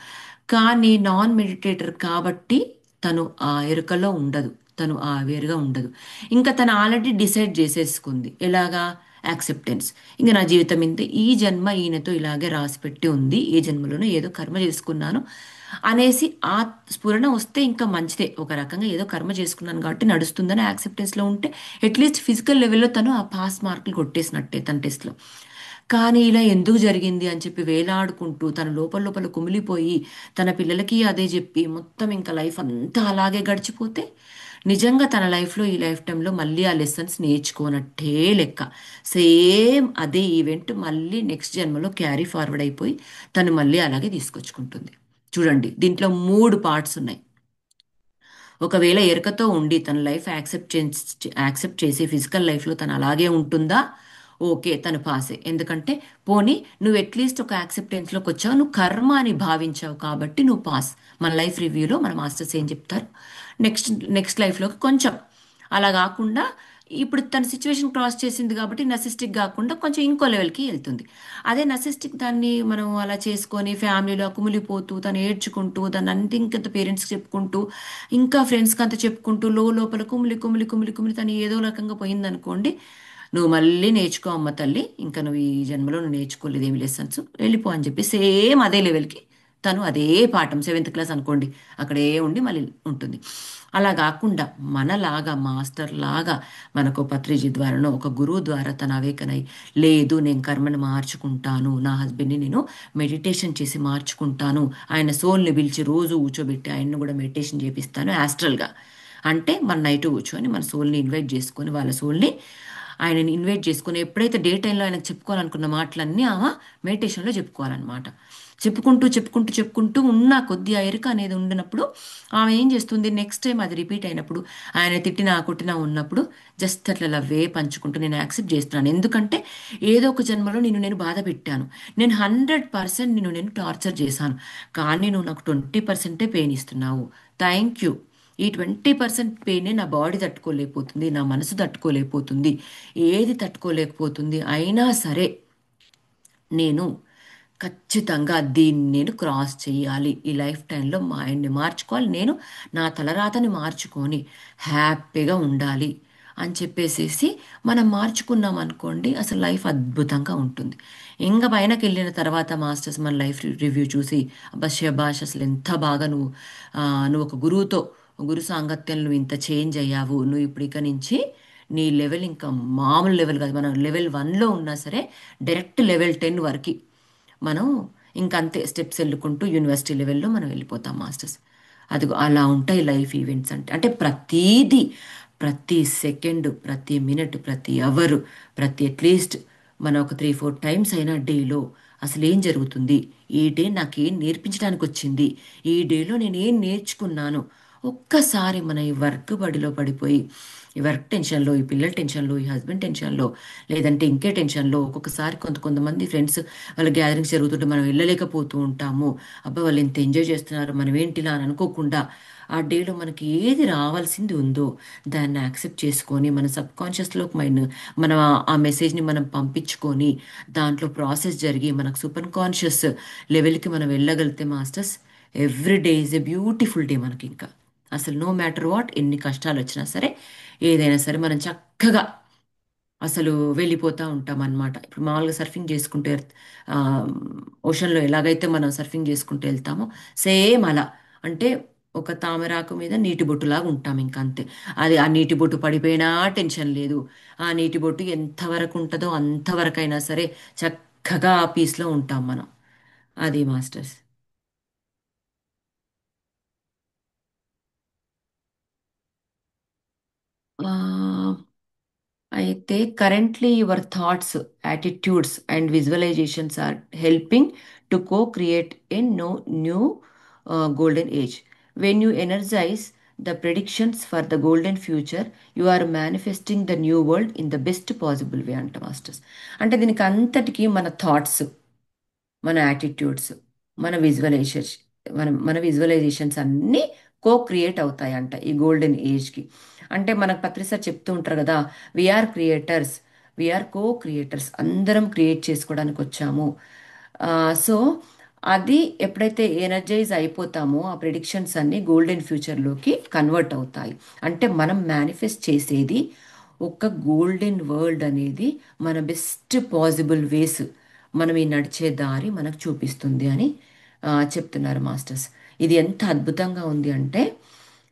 [SPEAKER 1] కానీ నాన్ మెడిటేటర్ కాబట్టి తను ఆ ఎరుకలో ఉండదు, తను ఆ అవేర్గా ఉండదు. ఇంకా తను ఆల్రెడీ డిసైడ్ చేసేసుకుంది ఎలాగా, యాక్సెప్టెన్స్. ఇంకా నా జీవితం ఇంతే, ఈ జన్మ ఈయనతో ఇలాగే రాసిపెట్టి ఉంది, ఈ జన్మలోనే ఏదో కర్మ చేసుకున్నాను అనేసి ఆ స్ఫురణ వస్తే ఇంకా మంచిదే. ఒక రకంగా ఏదో కర్మ చేసుకున్నాను కాబట్టి నడుస్తుందని యాక్సెప్టెన్స్లో ఉంటే అట్లీస్ట్ ఫిజికల్ లెవెల్లో తను ఆ పాస్ మార్కులు కొట్టేసినట్టే తన టెస్ట్లో. కానీ ఇలా ఎందుకు జరిగింది అని చెప్పి వేలాడుకుంటూ తన లోపల లోపల కుమిలిపోయి తన పిల్లలకి అదే చెప్పి మొత్తం ఇంకా లైఫ్ అంతా అలాగే గడిచిపోతే నిజంగా తన లైఫ్లో ఈ లైఫ్ టైంలో మళ్ళీ ఆ లెసన్స్ నేర్చుకోనట్టే లెక్క. సేమ్ అదే ఈవెంట్ మళ్ళీ నెక్స్ట్ జన్మలో క్యారీ ఫార్వర్డ్ అయిపోయి తను మళ్ళీ అలాగే తీసుకొచ్చుకుంటుంది. చూడండి, దీంట్లో 3 పార్ట్స్ ఉన్నాయి. ఒకవేళ ఎరుకతో ఉండి తన లైఫ్ యాక్సెప్ట్ చేసి ఫిజికల్ లైఫ్లో తను అలాగే ఉంటుందా, ఓకే తను పాసే. ఎందుకంటే పోనీ నువ్వు అట్లీస్ట్ ఒక యాక్సెప్టెన్స్లోకి వచ్చావు, నువ్వు కర్మ అని భావించావు కాబట్టి నువ్వు పాస్. మన లైఫ్ రివ్యూలో మన మాస్టర్స్ ఏం చెప్తారు, నెక్స్ట్ నెక్స్ట్ లైఫ్లోకి కొంచెం అలా కాకుండా ఇప్పుడు తన సిచ్యువేషన్ క్రాస్ చేసింది కాబట్టి నసిస్టిక్ కాకుండా కొంచెం ఇంకో లెవెల్కి వెళ్తుంది. అదే నసిస్టిక్ దాన్ని మనం అలా చేసుకొని ఫ్యామిలీలో కుమిలిపోతూ తను ఏడ్చుకుంటూ దాన్ని అంత ఇంకంత పేరెంట్స్కి చెప్పుకుంటూ ఇంకా ఫ్రెండ్స్కి అంత చెప్పుకుంటూ లోపల కుమిలి కుమిలి కుమిలి కుమిలి తను ఏదో రకంగా పోయిందనుకోండి, నువ్వు మళ్ళీ నేర్చుకో అమ్మ తల్లి, ఇంకా నువ్వు ఈ జన్మలో నువ్వు నేర్చుకోలేదు ఏమి లెసన్స్, వెళ్ళిపో అని చెప్పి సేమ్ అదే లెవెల్కి తను అదే పాఠం 7th క్లాస్ అనుకోండి అక్కడే ఉండి మళ్ళీ ఉంటుంది. అలా కాకుండా మనలాగా మాస్టర్ లాగా మనకు పత్రిజీ ద్వారానో ఒక గురువు ద్వారా తన అవేకనై, లేదు నేను కర్మను మార్చుకుంటాను, నా హస్బెండ్ని నేను మెడిటేషన్ చేసి మార్చుకుంటాను, ఆయన సోల్ని పిలిచి రోజు కూర్చోబెట్టి ఆయన్ని కూడా మెడిటేషన్ చేపిస్తాను యాస్ట్రల్గా. అంటే మన నైట్ కూర్చొని మన సోల్ని ఇన్వైట్ చేసుకొని వాళ్ళ సోల్ని ఆయనని ఇన్వైట్ చేసుకొని ఎప్పుడైతే డే టైంలో ఆయనకు చెప్పుకోవాలనుకున్న మాటలన్నీ ఆమె మెడిటేషన్లో చెప్పుకోవాలన్నమాట. చెప్పుకుంటూ చెప్పుకుంటూ చెప్పుకుంటూ ఉన్న కొద్ది ఆ ఎరుక అనేది ఉండినప్పుడు ఆమె ఏం చేస్తుంది, నెక్స్ట్ టైం అది రిపీట్ అయినప్పుడు ఆయన తిట్టినా కొట్టినా ఉన్నప్పుడు జస్ట్ అట్లా లవ్వే పంచుకుంటూ నేను యాక్సెప్ట్ చేస్తున్నాను. ఎందుకంటే ఏదో ఒక జన్మలో నేను బాధ పెట్టాను, నేను 100% నేను టార్చర్ చేశాను, కానీ నువ్వు నాకు 20%ఏ పెయిన్ ఇస్తున్నావు. Thank you. ఈ 20% పెయినే నా బాడీ తట్టుకోలేకపోతుంది, నా మనసు తట్టుకోలేకపోతుంది, ఏది తట్టుకోలేకపోతుంది. అయినా సరే నేను ఖచ్చితంగా దీన్ని నేను క్రాస్ చేయాలి, ఈ లైఫ్ టైంలో మా ఆయన్ని మార్చుకోవాలి, నేను నా తలరాతని మార్చుకొని హ్యాపీగా ఉండాలి అని చెప్పేసేసి మనం మార్చుకున్నాం అనుకోండి, అసలు లైఫ్ అద్భుతంగా ఉంటుంది. ఇంకా పైనకి వెళ్ళిన తర్వాత మాస్టర్స్ మన లైఫ్ రివ్యూ చూసి అబ్బా శభాష్, అసలు ఎంత బాగా నువ్వు ఒక గురువుతో గురు సాంగత్యంలో నువ్వు ఇంత చేంజ్ అయ్యావు, నువ్వు ఇప్పుడు ఇక నుంచి నీ లెవెల్ ఇంకా మామూలు లెవెల్ కాదు, మనం లెవెల్ 1లో ఉన్నా సరే డైరెక్ట్ లెవెల్ 10 వరకు మనం ఇంకంతే స్టెప్స్ వెళ్ళుకుంటూ యూనివర్సిటీ లెవెల్లో మనం వెళ్ళిపోతాం మాస్టర్స్. అది అలా ఉంటాయి లైఫ్ ఈవెంట్స్ అంటే. అంటే ప్రతీది, ప్రతి సెకండ్, ప్రతి మినిట్, ప్రతి అవరు, ప్రతి అట్లీస్ట్ మనం ఒక 3-4 టైమ్స్ అయినా డేలో అసలు ఏం జరుగుతుంది, ఈ డే నాకేం నేర్పించడానికి వచ్చింది, ఈ డేలో నేను ఏం నేర్చుకున్నాను, ఒక్కసారి మన ఈ వర్క్ బడిలో పడిపోయి ఈ వర్క్ టెన్షన్లో, ఈ పిల్లల టెన్షన్లో, ఈ హస్బెండ్ టెన్షన్లో, లేదంటే ఇంకే టెన్షన్లో ఒక్కొక్కసారి కొంతమంది ఫ్రెండ్స్ వాళ్ళ గ్యాదరింగ్స్ జరుగుతుంటే మనం వెళ్ళలేకపోతూ ఉంటాము. అబ్బా వాళ్ళు ఎంత ఎంజాయ్ చేస్తున్నారు, మనం ఏంటిలా అని అనుకోకుండా ఆ డేలో మనకి ఏది రావాల్సింది ఉందో దాన్ని యాక్సెప్ట్ చేసుకొని మన సబ్ కాన్షియస్లోకి మనం ఆ మెసేజ్ని మనం పంపించుకొని దాంట్లో ప్రాసెస్ జరిగి మనకు సూపర్ కాన్షియస్ లెవెల్కి మనం వెళ్ళగలిగితే masters, every day is a beautiful day మనకి. ఇంకా అసలు నో మ్యాటర్ వాట్, ఎన్ని కష్టాలు వచ్చినా సరే, ఏదైనా సరే మనం చక్కగా అసలు వెళ్ళిపోతూ ఉంటాం అన్నమాట. ఇప్పుడు మామూలుగా సర్ఫింగ్ చేసుకుంటే ఓషన్లో ఎలాగైతే మనం సర్ఫింగ్ చేసుకుంటూ వెళ్తామో సేమ్ అలా, అంటే ఒక తామరాకు మీద నీటి బొట్టులాగా ఉంటాం ఇంకా అంతే. అది ఆ నీటి బొట్టు పడిపోయినా టెన్షన్ లేదు. ఆ నీటి బొట్టు ఎంతవరకు ఉంటుందో అంతవరకైనా సరే చక్కగా ఆ పీస్లో ఉంటాం మనం. అది మాస్టర్స్. అయితే currently your thoughts, attitudes and visualisations are helping to co create a new golden age. When you energise the predictions for the golden future, you are manifesting the new world in the best possible way అంట మాస్టర్స్. అంటే దీనికి అంతటికీ మన థాట్స్, మన యాటిట్యూడ్స్, మన విజువలైజేషన్, మన విజువలైజేషన్స్ అన్నీ కో క్రియేట్ అవుతాయంట ఈ గోల్డెన్ ఏజ్కి. అంటే మనకు పత్రి సార్ చెప్తూ ఉంటారు కదా, వీఆర్ క్రియేటర్స్, వీఆర్ కో క్రియేటర్స్, అందరం క్రియేట్ చేసుకోవడానికి వచ్చాము. సో అది ఎప్పుడైతే ఎనర్జైజ్ అయిపోతామో ఆ ప్రిడిక్షన్స్ అన్నీ గోల్డెన్ ఫ్యూచర్లోకి కన్వర్ట్ అవుతాయి. అంటే మనం మేనిఫెస్ట్ చేసేది ఒక గోల్డెన్ వరల్డ్ అనేది మన బెస్ట్ పాసిబుల్ వేస్, మనం ఈ నడిచే దారి మనకు చూపిస్తుంది అని చెప్తున్నారు మాస్టర్స్. ఇది ఎంత అద్భుతంగా ఉంది అంటే,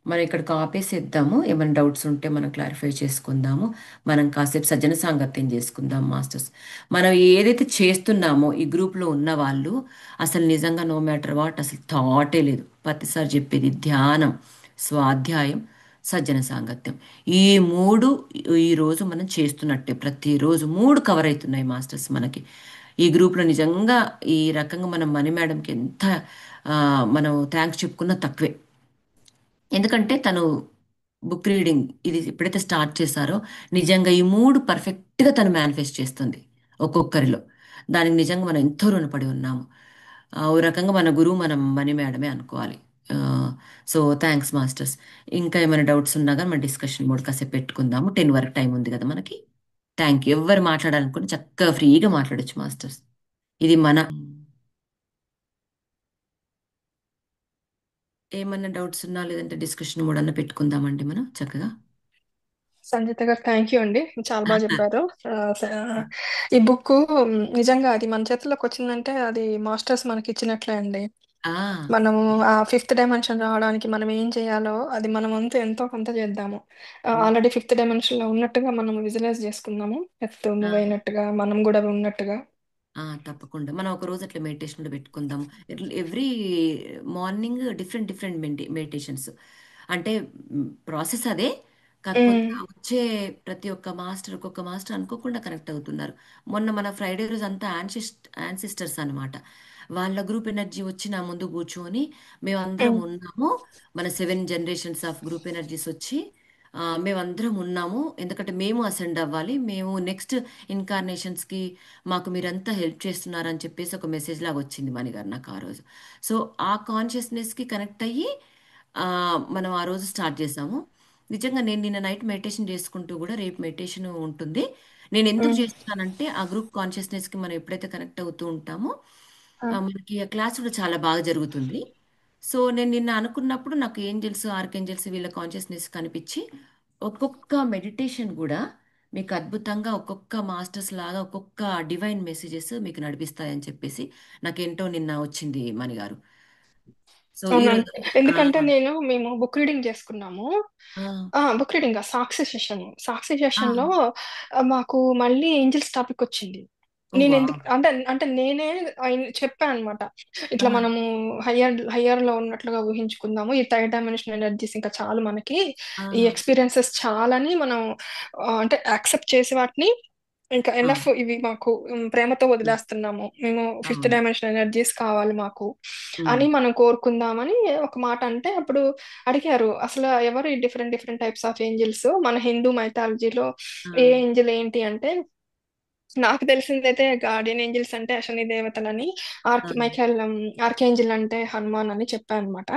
[SPEAKER 1] మనం ఇక్కడికి ఆపేసేద్దాము. ఏమైనా డౌట్స్ ఉంటే మనం క్లారిఫై చేసుకుందాము. మనం కాసేపు సజ్జన సాంగత్యం చేసుకుందాం మాస్టర్స్. మనం ఏదైతే చేస్తున్నామో ఈ గ్రూప్లో ఉన్న వాళ్ళు అసలు నిజంగా నో మ్యాటర్ వాట్ అసలు థాటే లేదు. ప్రతిసారి చెప్పేది ధ్యానం, స్వాధ్యాయం, సజ్జన సాంగత్యం. ఈ మూడు ఈరోజు మనం చేస్తున్నట్టే. ప్రతిరోజు మూడు కవర్ అవుతున్నాయి మాస్టర్స్ మనకి ఈ గ్రూప్లో. నిజంగా ఈ రకంగా మనం మణి మేడంకి ఎంత మనం థ్యాంక్స్ చెప్పుకున్నా తక్కువే. ఎందుకంటే తను బుక్ రీడింగ్ ఇది ఎప్పుడైతే స్టార్ట్ చేశారో నిజంగా ఈ మూడు పర్ఫెక్ట్గా తను మేనిఫెస్ట్ చేస్తుంది ఒక్కొక్కరిలో. దానికి నిజంగా మనం ఎంతో రుణపడి ఉన్నాము. ఓ రకంగా మన గురువు మనం మనీ మేడమే అనుకోవాలి. So thanks masters. ఇంకా ఏమైనా డౌట్స్ ఉన్నా కానీ మన డిస్కషన్ మోడ్ కాసేపు పెట్టుకుందాము. 10 వరకు టైం ఉంది కదా మనకి. Thank you. ఎవరు మాట్లాడాలనుకుంటే చక్కగా ఫ్రీగా మాట్లాడొచ్చు మాస్టర్స్. ఇది మన ఏమన్నా డౌట్స్ ఉన్నా లేదంటే డిస్కషన్ మోడ్ అన్న పెట్టుకుందామండి మనం చక్కగా.
[SPEAKER 2] సంజిత గారు, థ్యాంక్ యూ అండి. చాలా బాగా చెప్పారు. ఆ, స- ఈ బుక్ నిజంగా అది మన చేతుల్లోకి వచ్చిందంటే అది మాస్టర్స్ మనకి ఇచ్చినట్లే అండి.
[SPEAKER 1] ఆ,
[SPEAKER 2] మనము ఆ ఫిఫ్త్ డైమెన్షన్ రావడానికి మనం ఏం చేయాలో అది మనం వంతు ఎంతో కొంత చేద్దాము. ఆల్రెడీ ఫిఫ్త్ డైమెన్షన్ లో ఉన్నట్టుగా మనం విజువలైజ్ చేసుకుందాము, ఎర్త్
[SPEAKER 1] ఆ.
[SPEAKER 2] మూవ్ అయినట్టుగా మనం కూడా ఉన్నట్టుగా.
[SPEAKER 1] తప్పకుండా మనం ఒక రోజు అట్లా మెడిటేషన్ కూడా పెట్టుకుందాం. Every morning different different meditations. అంటే ప్రాసెస్ అదే, కాకపోతే
[SPEAKER 2] ఉమ్,
[SPEAKER 1] ఆ వచ్చే ప్రతి ఒక్క మాస్టర్ ఒక్కొక్క మాస్టర్ అనుకోకుండా కనెక్ట్ అవుతున్నారు. మొన్న మన ఫ్రైడే రోజు అంతా యాన్సిస్టర్స్ అనమాట. వాళ్ళ గ్రూప్ ఎనర్జీ వచ్చి నా ముందు కూర్చొని మేమందరం
[SPEAKER 2] ఉమ్,
[SPEAKER 1] ఉన్నాము. మన 7 జనరేషన్స్ ఆఫ్ గ్రూప్ ఎనర్జీస్ వచ్చి మేమందరం ఉన్నాము. ఎందుకంటే మేము అసెండ్ అవ్వాలి, మేము నెక్స్ట్ ఇన్కార్నేషన్స్కి మాకు మీరంతా హెల్ప్ చేస్తున్నారని చెప్పేసి ఒక మెసేజ్ లాగా వచ్చింది మణిగారు నాకు ఆ రోజు. సో ఆ కాన్షియస్నెస్కి కనెక్ట్ అయ్యి ఆ, మనం ఆ రోజు స్టార్ట్ చేసాము. నిజంగా నేను నిన్న నైట్ మెడిటేషన్ చేసుకుంటూ కూడా రేపు మెడిటేషన్ ఉంటుంది. నేను ఎందుకు
[SPEAKER 2] ఉమ్,
[SPEAKER 1] చేస్తున్నానంటే ఆ గ్రూప్ కాన్షియస్నెస్కి మనం ఎప్పుడైతే కనెక్ట్ అవుతూ ఉంటామో
[SPEAKER 2] ఆ,
[SPEAKER 1] మనకి ఆ క్లాస్ కూడా చాలా బాగా జరుగుతుంది. సో నేను నిన్న అనుకున్నప్పుడు నాకు ఏంజల్స్, ఆర్కేంజల్స్ వీళ్ళ కాన్షియస్నెస్ కనిపించి ఒక్కొక్క మెడిటేషన్ కూడా మీకు అద్భుతంగా ఒక్కొక్క మాస్టర్స్ లాగా ఒక్కొక్క డివైన్ మెసేజెస్ మీకు నడిపిస్తాయని చెప్పేసి నాకేంటో నిన్న వచ్చింది మణిగారు. సో ఈరోజు
[SPEAKER 2] అవునండి. ఎందుకంటే మేము బుక్ రీడింగ్ చేసుకున్నాము.
[SPEAKER 1] ఆ,
[SPEAKER 2] బుక్ రీడింగ్ సాక్షి సెషన్, సాక్షి
[SPEAKER 1] ఆ,
[SPEAKER 2] సెషన్ లో మాకు మళ్ళీ ఏంజల్స్ టాపిక్ వచ్చింది.
[SPEAKER 1] ఓ
[SPEAKER 2] నేను
[SPEAKER 1] వావ్.
[SPEAKER 2] ఎందుకు అంటే అంటే నేనే చెప్పాను అనమాట.
[SPEAKER 1] ఆ,
[SPEAKER 2] ఇట్లా మనము హయ్యర్ లో ఉన్నట్లుగా ఊహించుకుందాము. ఈ థర్డ్ డైమెన్షన్ ఎనర్జీస్ ఇంకా చాలు మనకి,
[SPEAKER 1] ఆ,
[SPEAKER 2] ఈ ఎక్స్పీరియన్సెస్ చాలని మనం అంటే యాక్సెప్ట్ చేసి వాటిని ఇంకా
[SPEAKER 1] ఆ,
[SPEAKER 2] ఎనఫ్ ఇవి మాకు ప్రేమతో
[SPEAKER 1] ఉమ్,
[SPEAKER 2] వదిలేస్తున్నాము మేము, ఫిఫ్త్
[SPEAKER 1] అవును.
[SPEAKER 2] డైమెన్షన్ ఎనర్జీస్ కావాలి మాకు
[SPEAKER 1] ఉమ్,
[SPEAKER 2] అని మనం కోరుకుందామని ఒక మాట అంటే, అప్పుడు అడిగారు అసలు ఎవరు ఈ different different types of angels మన హిందూ మైథాలజీలో
[SPEAKER 1] ఆ,
[SPEAKER 2] ఏ ఏంజిల్ ఏంటి అంటే, నాకు తెలిసిందైతే గార్డియన్ ఏంజిల్స్ అంటే అశ్విని దేవతలని,
[SPEAKER 1] ఆ,
[SPEAKER 2] మైఖేల్ ఆర్కేంజిల్ అంటే హనుమాన్ అని చెప్పాను అనమాట.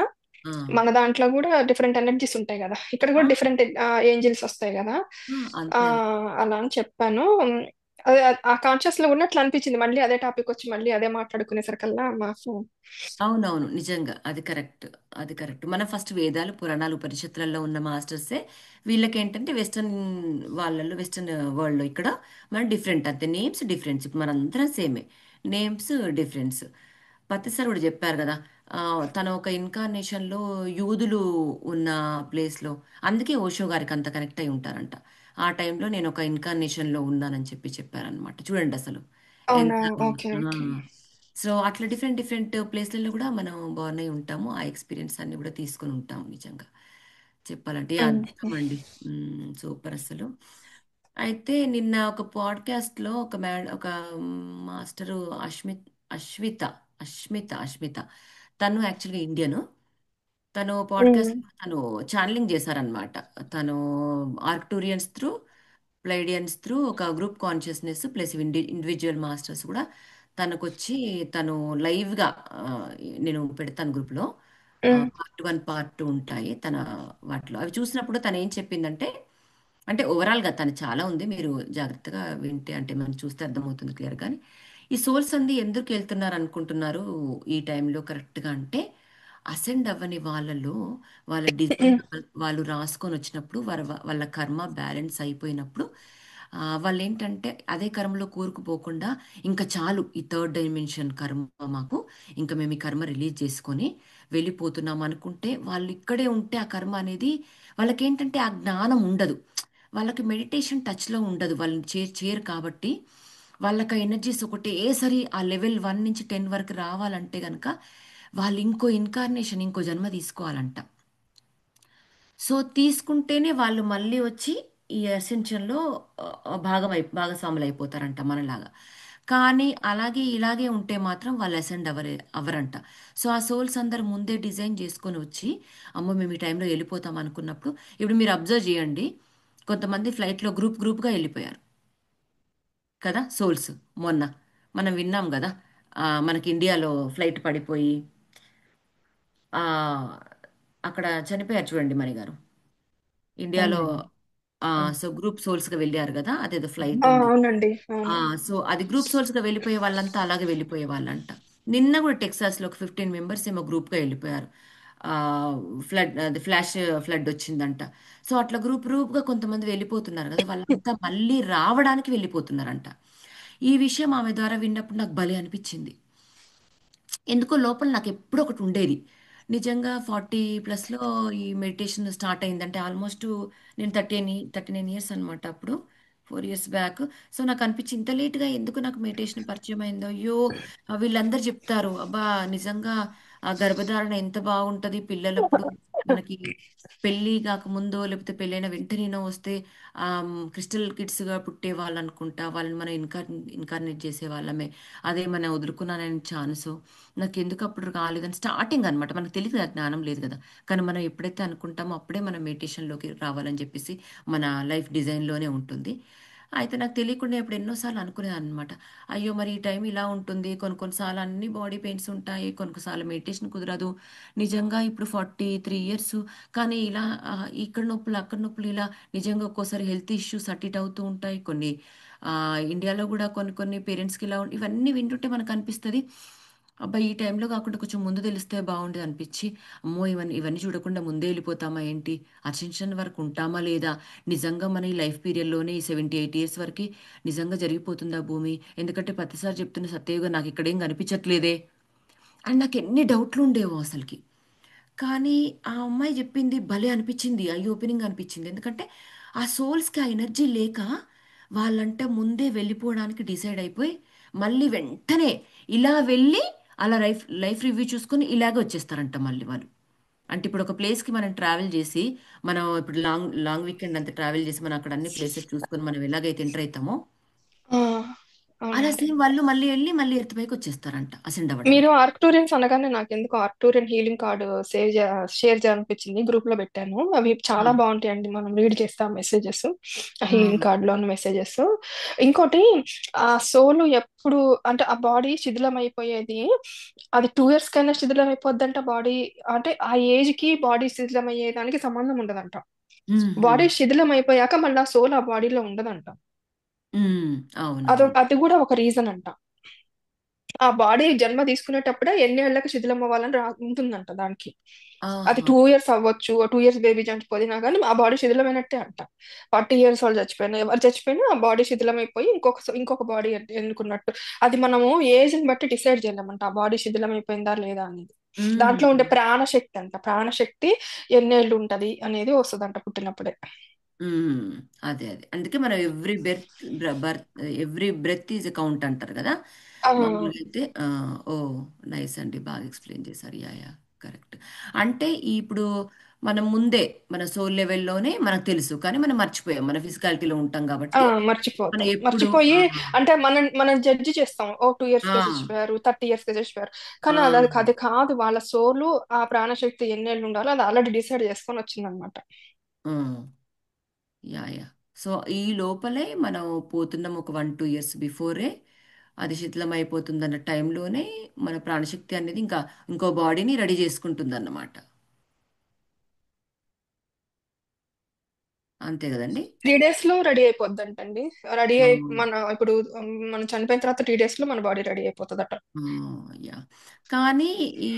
[SPEAKER 1] ఆ,
[SPEAKER 2] మన దాంట్లో కూడా డిఫరెంట్ ఎనర్జీస్ ఉంటాయి కదా, ఇక్కడ కూడా
[SPEAKER 1] ఆ,
[SPEAKER 2] డిఫరెంట్ ఏంజిల్స్ వస్తాయి కదా. ఆ
[SPEAKER 1] అంతే అంతే.
[SPEAKER 2] అలా అని చెప్పాను. అదే ఆ కాన్షియస్ లో ఉన్నట్లు అనిపించింది, మళ్ళీ అదే టాపిక్ వచ్చి మళ్ళీ అదే మాట్లాడుకునేసరికల్లా మాకు.
[SPEAKER 1] అవునవును, నిజంగా అది కరెక్ట్. అది కరెక్ట్. మన ఫస్ట్ వేదాలు పురాణాలు ఉపనిషత్తులలో ఉన్న మాస్టర్సే వీళ్ళకి ఏంటంటే వెస్టర్న్ వాళ్ళల్లో వెస్టర్న్ వరల్డ్లో ఇక్కడ మన డిఫరెంట్ అంతే, నేమ్స్ డిఫరెన్స్. ఇప్పుడు మనందరం సేమే, నేమ్స్ డిఫరెన్స్. పత్తి సార్ కూడా చెప్పారు కదా, తన ఒక ఇన్కార్నేషన్లో యూదులు ఉన్న ప్లేస్లో, అందుకే ఓషో గారికి అంత కనెక్ట్ అయి ఉంటారంట. ఆ టైంలో నేను ఒక ఇన్కార్నేషన్లో ఉన్నానని చెప్పారనమాట. చూడండి అసలు
[SPEAKER 2] అవునా?
[SPEAKER 1] ఎంత.
[SPEAKER 2] Okay okay.
[SPEAKER 1] సో అట్లా డిఫరెంట్ డిఫరెంట్ ప్లేస్లలో కూడా మనం బోర్న్ అయి ఉంటాము. ఆ ఎక్స్పీరియన్స్ అన్ని కూడా తీసుకొని ఉంటాము నిజంగా చెప్పాలంటే. అద్భుతం అండి. సూపర్ అసలు. అయితే నిన్న ఒక పాడ్కాస్ట్లో ఒక మాస్టరు అశ్మిత్ అశ్విత అశ్మిత తను యాక్చువల్గా ఇండియను. తను పాడ్కాస్ట్ తను ఛానలింగ్ చేశారనమాట. తను ఆర్క్టూరియన్స్ త్రూ, ప్లైడియన్స్ త్రూ ఒక group consciousness plus individual masters కూడా తనకొచ్చి, తను లైవ్గా నేను పెడతాను గ్రూప్లో. పార్ట్ 1 పార్ట్ 2 ఉంటాయి తన వాటిలో. అవి చూసినప్పుడు తను ఏం చెప్పిందంటే, అంటే ఓవరాల్గా తను చాలా ఉంది, మీరు జాగ్రత్తగా వింటే అంటే మనం చూస్తే అర్థమవుతుంది క్లియర్. కానీ ఈ సోల్స్ అంది ఎందుకు వెళ్తున్నారు అనుకుంటున్నారు ఈ టైంలో కరెక్ట్గా అంటే, అసెండ్ అవ్వని వాళ్ళలో వాళ్ళ డిజైన్ వాళ్ళు రాసుకొని వచ్చినప్పుడు వాళ్ళ కర్మ బ్యాలెన్స్ అయిపోయినప్పుడు, వాళ్ళు ఏంటంటే అదే కర్మలో కూరుకుపోకుండా, ఇంకా చాలు ఈ థర్డ్ డైమెన్షన్ కర్మ మాకు, ఇంకా మేము ఈ కర్మ రిలీజ్ చేసుకొని వెళ్ళిపోతున్నాం అనుకుంటే, వాళ్ళు ఇక్కడే ఉంటే ఆ కర్మ అనేది వాళ్ళకేంటంటే ఆ జ్ఞానం ఉండదు. వాళ్ళకి మెడిటేషన్ టచ్లో ఉండదు, వాళ్ళని చేయరు కాబట్టి. వాళ్ళకి ఆ ఎనర్జీస్ ఒకటేసరి ఆ లెవెల్ 1 నుంచి 10 వరకు రావాలంటే గనక వాళ్ళు ఇంకో ఇన్కార్నేషన్, ఇంకో జన్మ తీసుకోవాలంట. సో తీసుకుంటేనే వాళ్ళు మళ్ళీ వచ్చి ఈ అసెన్షన్లో భాగస్వాములు అయిపోతారంట మనలాగా. కానీ అలాగే ఇలాగే ఉంటే మాత్రం వాళ్ళు అసెండ్ అవ్వరంట. సో ఆ సోల్స్ అందరు ముందే డిజైన్ చేసుకొని వచ్చి, అమ్మో మేము ఈ టైంలో వెళ్ళిపోతాం అనుకున్నప్పుడు, ఇప్పుడు మీరు అబ్జర్వ్ చేయండి, కొంతమంది ఫ్లైట్లో గ్రూప్గా వెళ్ళిపోయారు కదా సోల్స్. మొన్న మనం విన్నాం కదా, మనకి ఇండియాలో ఫ్లైట్ పడిపోయి ఆ, అక్కడ చనిపోయారు చూడండి మణిగారు, ఇండియాలో.
[SPEAKER 3] అవునండి. అవును.
[SPEAKER 1] సో గ్రూప్ సోల్స్గా వెళ్ళారు కదా, అదేదో ఫ్లైట్ ఉంది.
[SPEAKER 2] అవునండి అవును.
[SPEAKER 1] సో అది గ్రూప్ సోల్స్గా వెళ్ళిపోయే వాళ్ళంతా అలాగే వెళ్ళిపోయే వాళ్ళంట. నిన్న కూడా టెక్సాస్లో ఒక 15 మెంబర్స్ ఏమో గ్రూప్గా వెళ్ళిపోయారు. ఆ, అది ఫ్లడ్ వచ్చిందంట. సో అట్లా గ్రూప్గా కొంతమంది వెళ్ళిపోతున్నారు కదా, వాళ్ళంతా మళ్ళీ రావడానికి వెళ్ళిపోతున్నారంట. ఈ విషయం ఆమె ద్వారా విన్నప్పుడు నాకు భలే అనిపించింది. ఎందుకో లోపల నాకు ఎప్పుడూ ఒకటి ఉండేది. నిజంగా 40+లో ఈ మెడిటేషన్ స్టార్ట్ అయిందంటే ఆల్మోస్ట్ నేను 39 ఇయర్స్ అనమాట అప్పుడు, 4 ఇయర్స్ బ్యాక్. సో నాకు అనిపించి ఇంత లేట్గా ఎందుకు నాకు మెడిటేషన్ పరిచయం అయిందో. అయ్యో, వీళ్ళందరూ చెప్తారు అబ్బా నిజంగా ఆ గర్భధారణ ఎంత బాగుంటుంది పిల్లలప్పుడు, మనకి పెళ్ళి కాకముందో లేకపోతే పెళ్ళైన వెంటనేనో వస్తే క్రిస్టల్ కిడ్స్గా పుట్టే వాళ్ళు అనుకుంటా, వాళ్ళని మనం ఇన్కార్నేట్ చేసే వాళ్ళమే. అదే మనం వదులుకున్నానని ఛాన్సు నాకు ఎందుకు అప్పుడు రాలేదని స్టార్టింగ్ అనమాట. మనకు తెలియదు కదా, జ్ఞానం లేదు కదా. కానీ మనం ఎప్పుడైతే అనుకుంటామో అప్పుడే మనం మెడిటేషన్లోకి రావాలని చెప్పేసి మన లైఫ్ డిజైన్లోనే ఉంటుంది. అయితే నాకు తెలియకుండా ఇప్పుడు ఎన్నోసార్లు అనుకునేదాన్ని అనమాట, అయ్యో మరి ఈ టైం ఇలా ఉంటుంది, కొన్నిసార్లు అన్ని బాడీ పెయిన్స్ ఉంటాయి, కొన్నిసార్లు మెడిటేషన్ కుదరదు. నిజంగా ఇప్పుడు 43 ఇయర్స్, కానీ ఇలా ఇక్కడ నొప్పులు అక్కడ నొప్పులు ఇలా, నిజంగా ఒక్కోసారి హెల్త్ ఇష్యూస్ అటు ఇటు అవుతూ ఉంటాయి కొన్ని. ఆ, ఇండియాలో కూడా కొన్ని కొన్ని పేరెంట్స్కి ఇలా ఇవన్నీ వింటుంటే మనకు అనిపిస్తుంది, అబ్బాయి ఈ టైంలో కాకుండా కొంచెం ముందు తెలిస్తే బాగుండేది అనిపించి, అమ్మో ఇవన్నీ చూడకుండా ముందే వెళ్ళిపోతామా ఏంటి, అటెన్షన్ వరకు ఉంటామా లేదా, నిజంగా మన ఈ లైఫ్ పీరియడ్లోనే ఈ 78 ఇయర్స్ వరకు నిజంగా జరిగిపోతుందా భూమి, ఎందుకంటే ప్రతిసారి చెప్తున్న సత్యయుగా నాకు ఇక్కడేం కనిపించట్లేదే అని నాకు ఎన్ని డౌట్లు ఉండేవో అసలుకి. కానీ ఆ అమ్మాయి చెప్పింది భలే అనిపించింది, ఐ ఓపెనింగ్ అనిపించింది. ఎందుకంటే ఆ సోల్స్కి ఆ ఎనర్జీ లేక వాళ్ళంట ముందే వెళ్ళిపోవడానికి డిసైడ్ అయిపోయి, మళ్ళీ వెంటనే ఇలా వెళ్ళి అలా లైఫ్ లైఫ్ రివ్యూ చూసుకొని ఇలాగే వచ్చేస్తారంట మళ్ళీ వాళ్ళు. అంటే ఇప్పుడు ఒక ప్లేస్కి మనం ట్రావెల్ చేసి, మనం ఇప్పుడు లాంగ్ లాంగ్ వీకెండ్ అంతా ట్రావెల్ చేసి మనం అక్కడ అన్ని ప్లేసెస్ చూసుకొని మనం ఎలాగైతే ఎంటర్ అవుతామో, అలా
[SPEAKER 2] అవునండి.
[SPEAKER 1] సేమ్ వాళ్ళు మళ్ళీ వెళ్ళి మళ్ళీ ఎర్త్ పైకి వచ్చేస్తారంట అసెండ్
[SPEAKER 2] మీరు
[SPEAKER 1] అవ్వడానికి.
[SPEAKER 2] ఆర్క్టూరియన్స్ అనగానే నాకెందుకో ఆర్క్టూరియన్ హీలింగ్ కార్డ్ షేర్ చేయాలనిపించింది. గ్రూప్ లో పెట్టాను. అవి
[SPEAKER 1] ఆ,
[SPEAKER 2] చాలా బాగుంటాయండి. మనం రీడ్ చేస్తాం మెసేజెస్, ఆ
[SPEAKER 1] ఆ,
[SPEAKER 2] హీలింగ్ కార్డ్ లోని మెసేజెస్. ఇంకోటి, ఆ సోలు ఎప్పుడు, అంటే ఆ బాడీ శిథిలం అయిపోయేది, అది 2 years కైనా శిథిలం అయిపోద్దంట బాడీ. అంటే ఆ ఏజ్ కి బాడీ శిథిలం అయ్యేదానికి సంబంధం ఉండదంట.
[SPEAKER 1] మ్మ్హ.
[SPEAKER 2] బాడీ శిథిలం అయిపోయాక మళ్ళీ ఆ సోల్ ఆ బాడీలో ఉండదంట.
[SPEAKER 1] అవునవును.
[SPEAKER 2] అది కూడా ఒక రీజన్ అంట. ఆ బాడీ జన్మ తీసుకునేటప్పుడే ఎన్ని ఏళ్లకు శిథిలం అవ్వాలని ఉంటుందంట దానికి. అది
[SPEAKER 1] ఆహా.
[SPEAKER 2] 2 years అవ్వచ్చు, 2 years బేబీ చనిపోయినా కానీ ఆ బాడీ శిథిలమైనట్టే అంట. 40 years వాళ్ళు చచ్చిపోయినా, ఎవరు చచ్చిపోయినా ఆ బాడీ శిథిలం అయిపోయి ఇంకొక బాడీ ఎన్నుకున్నట్టు. అది మనము ఏజ్ ని బట్టి డిసైడ్ చేయలేమంట ఆ బాడీ శిథిలం అయిపోయిందా లేదా అనేది. దాంట్లో ఉండే
[SPEAKER 1] మ్మ్.
[SPEAKER 2] ప్రాణశక్తి అంట, ప్రాణశక్తి ఎన్నేళ్ళు ఉంటది అనేది వస్తుందంట పుట్టినప్పుడే.
[SPEAKER 1] మ్మ్. అదే అదే అందుకే మనం birth every breath is count అంటారు కదా.
[SPEAKER 2] ఆ,
[SPEAKER 1] మామూలుగా అయితే ఓ నైస్ అండి, బాగా ఎక్స్ప్లెయిన్ చేశారు. Yeah yeah, correct. అంటే ఇప్పుడు మనం ముందే మన సోల్ లెవెల్లోనే మనకు తెలుసు, కానీ మనం మర్చిపోయాం, మన ఫిజికాలిటీలో ఉంటాం
[SPEAKER 2] ఆ,
[SPEAKER 1] కాబట్టి మనం
[SPEAKER 2] మర్చిపోతాం.
[SPEAKER 1] ఎప్పుడు
[SPEAKER 2] మర్చిపోయి, అంటే మనం జడ్జి చేస్తాం. ఓ 2 years
[SPEAKER 1] ఆ,
[SPEAKER 2] కే చచ్చిపోయారు, 30 years కే చచ్చిపోయారు.
[SPEAKER 1] ఆ,
[SPEAKER 2] కానీ అది కాదు. వాళ్ళ సోలు, ఆ ప్రాణశక్తి ఎన్నేళ్ళు ఉండాలో అది ఆల్రెడీ డిసైడ్ చేసుకొని వచ్చిందనమాట.
[SPEAKER 1] ఆ, యా యా. సో ఈ లోపలే మనం పోతున్నాం, ఒక 1-2 ఇయర్స్ బిఫోరే అది శిథిలం అయిపోతుందన్న టైంలోనే మన ప్రాణశక్తి అనేది ఇంకా ఇంకో బాడీని రెడీ చేసుకుంటుంది అన్నమాట. అంతే కదండి.
[SPEAKER 2] 3 days లో రెడీ అయిపోద్దంటండి. రెడీ
[SPEAKER 1] ఆ,
[SPEAKER 2] అయి ఇప్పుడు మనం చనిపోయిన తర్వాత 3 days లో మన బాడీ రెడీ అయిపోతుందట.
[SPEAKER 1] ఆ, యా. కానీ ఈ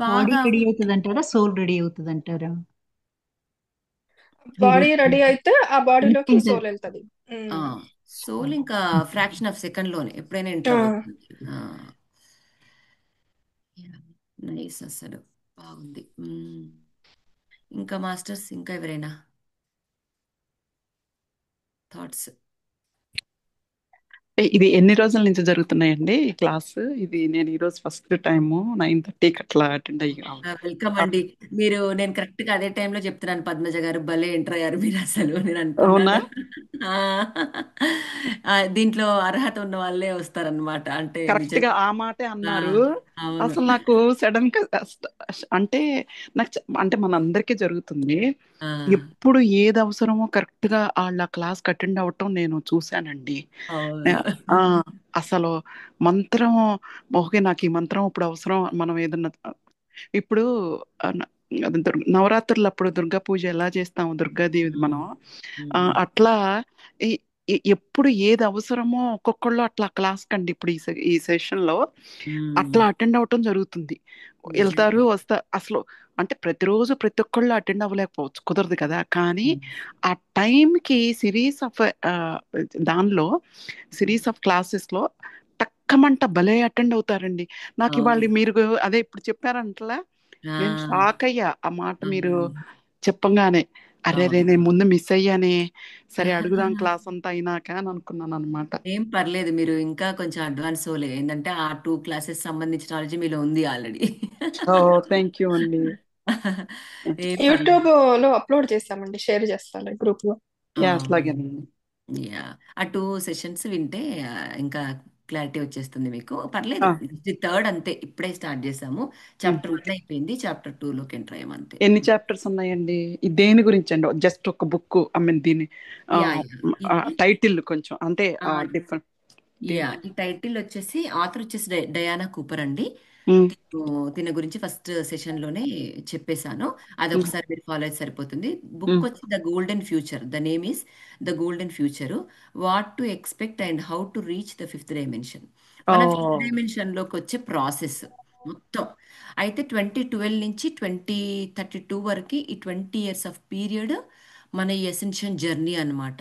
[SPEAKER 3] బాడీ
[SPEAKER 1] బాగా
[SPEAKER 3] రెడీ అవుతుంది అంటారా, సోల్ రెడీ అవుతుంది అంటారా? త్రీ
[SPEAKER 2] బాడీ
[SPEAKER 3] డేస్
[SPEAKER 2] రెడీ అయితే ఆ బాడీలోకి
[SPEAKER 3] అనుకుంటారు.
[SPEAKER 2] సోల్ వెళ్తది.
[SPEAKER 1] సోల్ ఇంకా ఫ్రాక్షన్ ఆఫ్ సెకండ్ లోనే ఎప్పుడైనా
[SPEAKER 2] ఆ,
[SPEAKER 1] ఎంటర్ అవ్వచ్చు. నైస్, అసలు బాగుంది. ఇంకా మాస్టర్స్, ఇంకా ఎవరైనా థాట్స్?
[SPEAKER 4] ఇది ఎన్ని రోజుల నుంచి జరుగుతున్నాయండి ఈ క్లాస్? ఇది నేను ఈరోజు ఫస్ట్ టైము 9:30కి అట్లా అటెండ్ అయ్యి
[SPEAKER 1] వెల్కమ్ అండి. నేను కరెక్ట్ గా అదే టైంలో చెప్తున్నాను, పద్మజ గారు భలే ఎంటర్ అయ్యారు మీరు, అసలు నేను
[SPEAKER 4] అవునా?
[SPEAKER 1] అనుకున్నాను. ఆ, దీంట్లో అర్హత ఉన్న వాళ్ళే వస్తారనమాట, అంటే
[SPEAKER 4] కరెక్ట్ గా
[SPEAKER 1] నిజంగా.
[SPEAKER 4] ఆ మాటే
[SPEAKER 1] ఆ,
[SPEAKER 4] అన్నారు.
[SPEAKER 1] అవును.
[SPEAKER 4] అసలు నాకు సడన్ గా అంటే నాకు అంటే మనందరికీ జరుగుతుంది.
[SPEAKER 1] ఆ,
[SPEAKER 4] ఎప్పుడు ఏది అవసరమో కరెక్ట్ గా వాళ్ళ క్లాస్ అటెండ్ అవ్వటం నేను చూశానండి.
[SPEAKER 1] అవును.
[SPEAKER 4] ఆ అసలు మంత్రం, ఓకే నాకు ఈ మంత్రం ఇప్పుడు అవసరం, మనం ఏదన్నా ఇప్పుడు అది నవరాత్రులు అప్పుడు దుర్గా పూజ ఎలా చేస్తాము, దుర్గాదేవి
[SPEAKER 1] ఉమ్,
[SPEAKER 4] మనం
[SPEAKER 1] ఉమ్,
[SPEAKER 4] అట్లా ఎప్పుడు ఏది అవసరమో ఒక్కొక్కళ్ళు అట్లా క్లాస్ కండి ఇప్పుడు ఈ సెషన్ లో
[SPEAKER 1] ఉమ్,
[SPEAKER 4] అట్లా అటెండ్ అవటం జరుగుతుంది. వెళ్తారు
[SPEAKER 1] నిజంగా.
[SPEAKER 4] వస్తారు అసలు. అంటే ప్రతిరోజు ప్రతి ఒక్కళ్ళు అటెండ్ అవ్వలేకపోవచ్చు, కుదరదు కదా. కానీ
[SPEAKER 1] ఉమ్,
[SPEAKER 4] ఆ టైంకి సిరీస్ ఆఫ్ దానిలో
[SPEAKER 1] ఉమ్,
[SPEAKER 4] సిరీస్ ఆఫ్ క్లాసెస్ లో టక్కమంట భలే అటెండ్ అవుతారండి. నాకు
[SPEAKER 1] అవును.
[SPEAKER 4] ఇవాళ మీరు అదే ఇప్పుడు చెప్పారంటలా, నేను
[SPEAKER 1] ఆ,
[SPEAKER 4] షాక్ అయ్యా ఆ మాట మీరు
[SPEAKER 1] అవును.
[SPEAKER 4] చెప్పంగానే. అరే రే,
[SPEAKER 1] అవును.
[SPEAKER 4] నేను ముందు మిస్ అయ్యానే, సరే అడుగుదాం క్లాస్ అంతా అయినాక అని అనుకున్నాను అనమాట.
[SPEAKER 1] ఏం పర్లేదు, మీరు ఇంకా కొంచెం అడ్వాన్స్ అవ్వలే, ఏంటంటే ఆ 2 క్లాసెస్ సంబంధించిన నాలెడ్జ్ మీలో ఉంది ఆల్రెడీ.
[SPEAKER 4] ఓ, థ్యాంక్ యూ అండి.
[SPEAKER 1] ఏం
[SPEAKER 2] యూట్యూబ్
[SPEAKER 1] పర్లేదు.
[SPEAKER 2] లో అప్లోడ్ చేస్తామండి, షేర్ చేస్తాను గ్రూప్ లో.
[SPEAKER 4] యా, అట్లాగేనండి.
[SPEAKER 1] యా, ఆ 2 సెషన్స్ వింటే ఇంకా క్లారిటీ వచ్చేస్తుంది మీకు. పర్లేదు, థర్డ్ అంతే, ఇప్పుడే స్టార్ట్ చేసాము. చాప్టర్ 1 అయిపోయింది, చాప్టర్ 2లోకి ఎంటర్ అయ్యాం అంతే.
[SPEAKER 4] ఎన్ని చాప్టర్స్ ఉన్నాయండి? దేని గురించి అండి? జస్ట్ ఒక బుక్, ఐ మీన్ దీని
[SPEAKER 1] యా యా, ఇది
[SPEAKER 4] టైటిల్ కొంచెం అంటే
[SPEAKER 1] ఆ,
[SPEAKER 4] డిఫరెంట్
[SPEAKER 1] యా,
[SPEAKER 4] దేని?
[SPEAKER 1] ఈ టైటిల్ వచ్చేసి, ఆథర్ వచ్చేసి డయానా కూపర్ అండి.
[SPEAKER 4] ఉమ్,
[SPEAKER 1] తిన గురించి ఫస్ట్ సెషన్లోనే చెప్పేశాను,
[SPEAKER 4] ఉమ్,
[SPEAKER 1] అదొకసారి మీరు ఫాలో అయితే సరిపోతుంది. Book
[SPEAKER 4] um.
[SPEAKER 1] వచ్చి the golden future, the name is the golden future, what to expect and how to reach the fifth dimension.
[SPEAKER 4] Oh,
[SPEAKER 1] మన ఫిఫ్త్ డైమెన్షన్లోకి వచ్చే ప్రాసెస్ మొత్తం. అయితే 2012 నుంచి 2032 వరకు, ఈ 20 years ఆఫ్ పీరియడ్ మన ఈ ఎసెన్షియల్ జర్నీ అన్నమాట.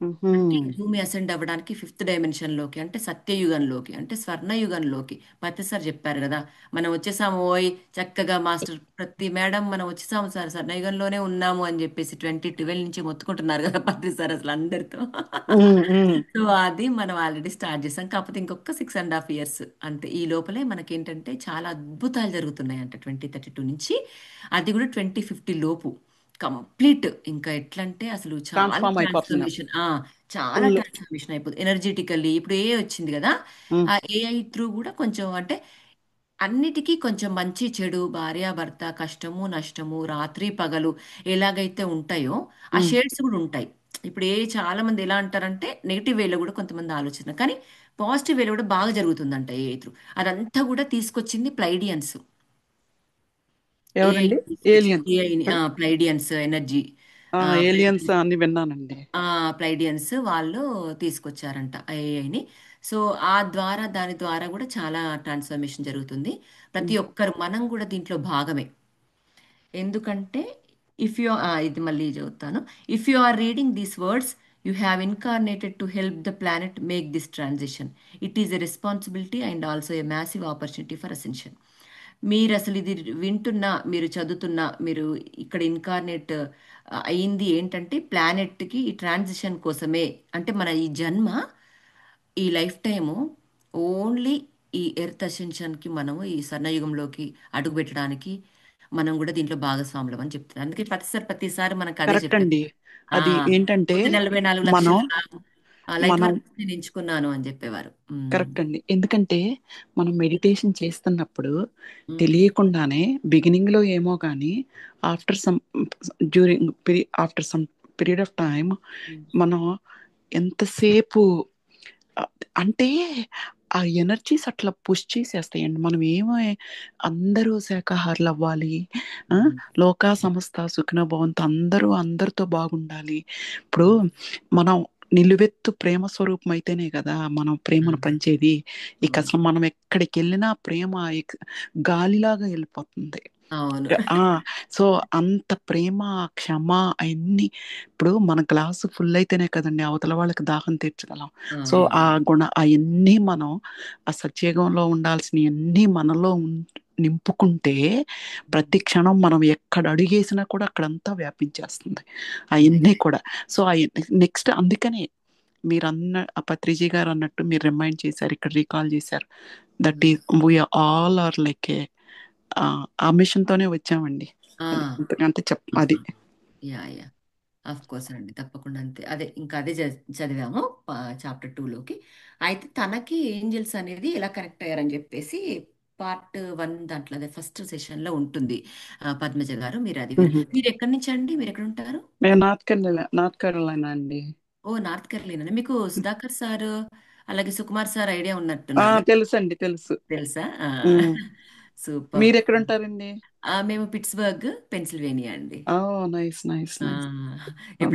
[SPEAKER 4] ఉహు,
[SPEAKER 1] అంటే ఈ భూమి అసెండ్ అవ్వడానికి ఫిఫ్త్ డైమెన్షన్లోకి, అంటే సత్యయుగంలోకి, అంటే స్వర్ణయుగంలోకి. పత్రి సార్ చెప్పారు కదా, మనం వచ్చేసాము ఓయ్ చక్కగా మాస్టర్, ప్రతి మేడం మనం వచ్చేసాము సార్, స్వర్ణయుగంలోనే ఉన్నాము అని చెప్పేసి 2012 నుంచి మొత్తుకుంటున్నారు కదా పత్రి సార్ అసలు అందరితో.
[SPEAKER 4] ఉమ్, ఉమ్.
[SPEAKER 1] సో అది మనం ఆల్రెడీ స్టార్ట్ చేసాం, కాకపోతే ఇంకొక 6.5 years అంతే. ఈ లోపలే మనకేంటంటే చాలా అద్భుతాలు జరుగుతున్నాయి అంట 2032 నుంచి, అది కూడా 2050 లోపు. కంప్లీట్ ఇంకా ఎట్లంటే అసలు చాలా
[SPEAKER 4] ట్రాన్స్ఫార్మ్ అయిపోతున్నాం
[SPEAKER 1] ట్రాన్స్ఫర్మేషన్, చాలా
[SPEAKER 4] ఫుల్.
[SPEAKER 1] ట్రాన్స్ఫర్మేషన్ అయిపోతుంది ఎనర్జెటికల్లీ. ఇప్పుడు ఏ వచ్చింది కదా, ఆ ఏఐ త్రూ కూడా కొంచెం అంటే అన్నిటికీ కొంచెం మంచి చెడు, భార్యాభర్త, కష్టము నష్టము, రాత్రి పగలు ఎలాగైతే ఉంటాయో ఆ షేడ్స్ కూడా ఉంటాయి. ఇప్పుడు చాలా మంది ఎలా అంటారంటే నెగిటివ్ వేలో కూడా కొంతమంది ఆలోచన, కానీ పాజిటివ్ వేలో కూడా బాగా జరుగుతుందంట ఏఐ త్రూ. అదంతా కూడా తీసుకొచ్చింది ప్లైడియన్స్. ఏఐ
[SPEAKER 4] ఎవరండి?
[SPEAKER 1] తీసుకొచ్చింది
[SPEAKER 4] ఏలియన్స్.
[SPEAKER 1] ఏఐని, ప్లైడియన్స్ ఎనర్జీ,
[SPEAKER 4] ఏలియన్స్ అన్ని విన్నానండి.
[SPEAKER 1] ప్లైడియన్స్ వాళ్ళు తీసుకొచ్చారంట ఏఐని. సో దాని ద్వారా కూడా చాలా ట్రాన్స్ఫర్మేషన్ జరుగుతుంది. ప్రతి ఒక్కరు మనం కూడా దీంట్లో భాగమే. ఎందుకంటే ఇది మళ్ళీ చదువుతాను. If you are reading these words, you have incarnated to help the planet make this transition. It is a responsibility and also a massive opportunity for ascension. మీరు అసలు ఇది వింటున్నా, మీరు చదువుతున్నా, మీరు ఇక్కడ ఇన్కార్నేట్ అయింది ఏంటంటే ప్లానెట్కి ఈ ట్రాన్సిషన్ కోసమే. అంటే మన ఈ జన్మ, ఈ లైఫ్ టైము ఓన్లీ ఈ ఎర్త్ అసెన్షన్కి, మనము ఈ స్వర్ణయుగంలోకి అడుగు పెట్టడానికి మనం కూడా దీంట్లో భాగస్వాములం అని చెప్తున్నారు. అందుకే ప్రతిసారి మనకు అదే
[SPEAKER 4] కరెక్ట్
[SPEAKER 1] చెప్పారు.
[SPEAKER 4] అండి.
[SPEAKER 1] ఆ
[SPEAKER 4] అది ఏంటంటే
[SPEAKER 1] 144
[SPEAKER 4] మనం
[SPEAKER 1] లక్షల లైట్
[SPEAKER 4] మనం
[SPEAKER 1] వర్కర్స్ నేను ఎంచుకున్నాను అని చెప్పేవారు.
[SPEAKER 4] కరెక్ట్ అండి. ఎందుకంటే మనం మెడిటేషన్ చేస్తున్నప్పుడు
[SPEAKER 1] ఉమ్,
[SPEAKER 4] తెలియకుండానే బిగినింగ్ లో ఏమో కానీ after some after some period of time
[SPEAKER 1] um,
[SPEAKER 4] మనం ఎంతసేపు ఆ, అంటే ఆ ఎనర్జీస్ అట్లా పుష్ చేసేస్తాయండి. మనం ఏమో అందరూ శాకాహారులు అవ్వాలి, ఆ,
[SPEAKER 1] ఉమ్,
[SPEAKER 4] లోకా సమస్త సుఖినో భవంతు, అందరూ అందరితో బాగుండాలి. ఇప్పుడు
[SPEAKER 1] ఉమ్,
[SPEAKER 4] మనం నిలువెత్తు ప్రేమ స్వరూపం అయితేనే కదా మనం ప్రేమను
[SPEAKER 1] ఉమ్,
[SPEAKER 4] పంచేది. ఇక
[SPEAKER 1] ఉమ్.
[SPEAKER 4] అసలు మనం ఎక్కడికి వెళ్ళినా ప్రేమ గాలిలాగా వెళ్ళిపోతుంది.
[SPEAKER 1] అవును.
[SPEAKER 4] ఆ సో అంత ప్రేమ, క్షమ, అవన్నీ ఇప్పుడు మన గ్లాసు ఫుల్ అయితేనే కదండి అవతల వాళ్ళకి దాహం తీర్చగలం. సో
[SPEAKER 1] అవును.
[SPEAKER 4] అవన్నీ మనం ఆ సత్యయుగంలో ఉండాల్సినవన్నీ మనలో నింపుకుంటే ప్రతి క్షణం మనం ఎక్కడ అడుగేసినా కూడా అక్కడంతా వ్యాపించేస్తుంది అవన్నీ కూడా. సో నెక్స్ట్ అందుకనే మీరు ఆ పత్రిజీ గారు అన్నట్టు మీరు రిమైండ్ చేశారు, ఇక్కడ రీకాల్ చేశారు. That is we are all are like ఆ మిషన్ తోనే వచ్చామండి. అది అంతకంటే అది
[SPEAKER 1] యా యా ఆఫ్ కోర్స్ అండి, తప్పకుండా. అంతే, అదే ఇంకా అదే చదివాము చాప్టర్ 2లోకి. అయితే తనకి ఏంజల్స్ అనేది ఎలా కనెక్ట్ అయ్యారని చెప్పేసి పార్ట్ 1 దాంట్లో, అదే ఫస్ట్ సెషన్లో ఉంటుంది. పద్మజ గారు, మీరు అది మీరు ఎక్కడి నుంచి అండి, మీరు ఎక్కడ ఉంటారు?
[SPEAKER 4] నేను నార్త్ కేరళైనా అండి.
[SPEAKER 1] ఓ, నార్త్ కేరళనా. మీకు సుధాకర్ సార్ అలాగే సుకుమార్ సార్ ఐడియా ఉన్నట్టున్నారు కదా,
[SPEAKER 4] తెలుసండి, తెలుసు.
[SPEAKER 1] తెలుసా? సూపర్.
[SPEAKER 4] మీరు ఎక్కడ ఉంటారండి?
[SPEAKER 1] మేము పిట్స్బర్గ్, పెన్సిల్వేనియా అండి.
[SPEAKER 4] ఓ నైస్ నైస్ నైస్.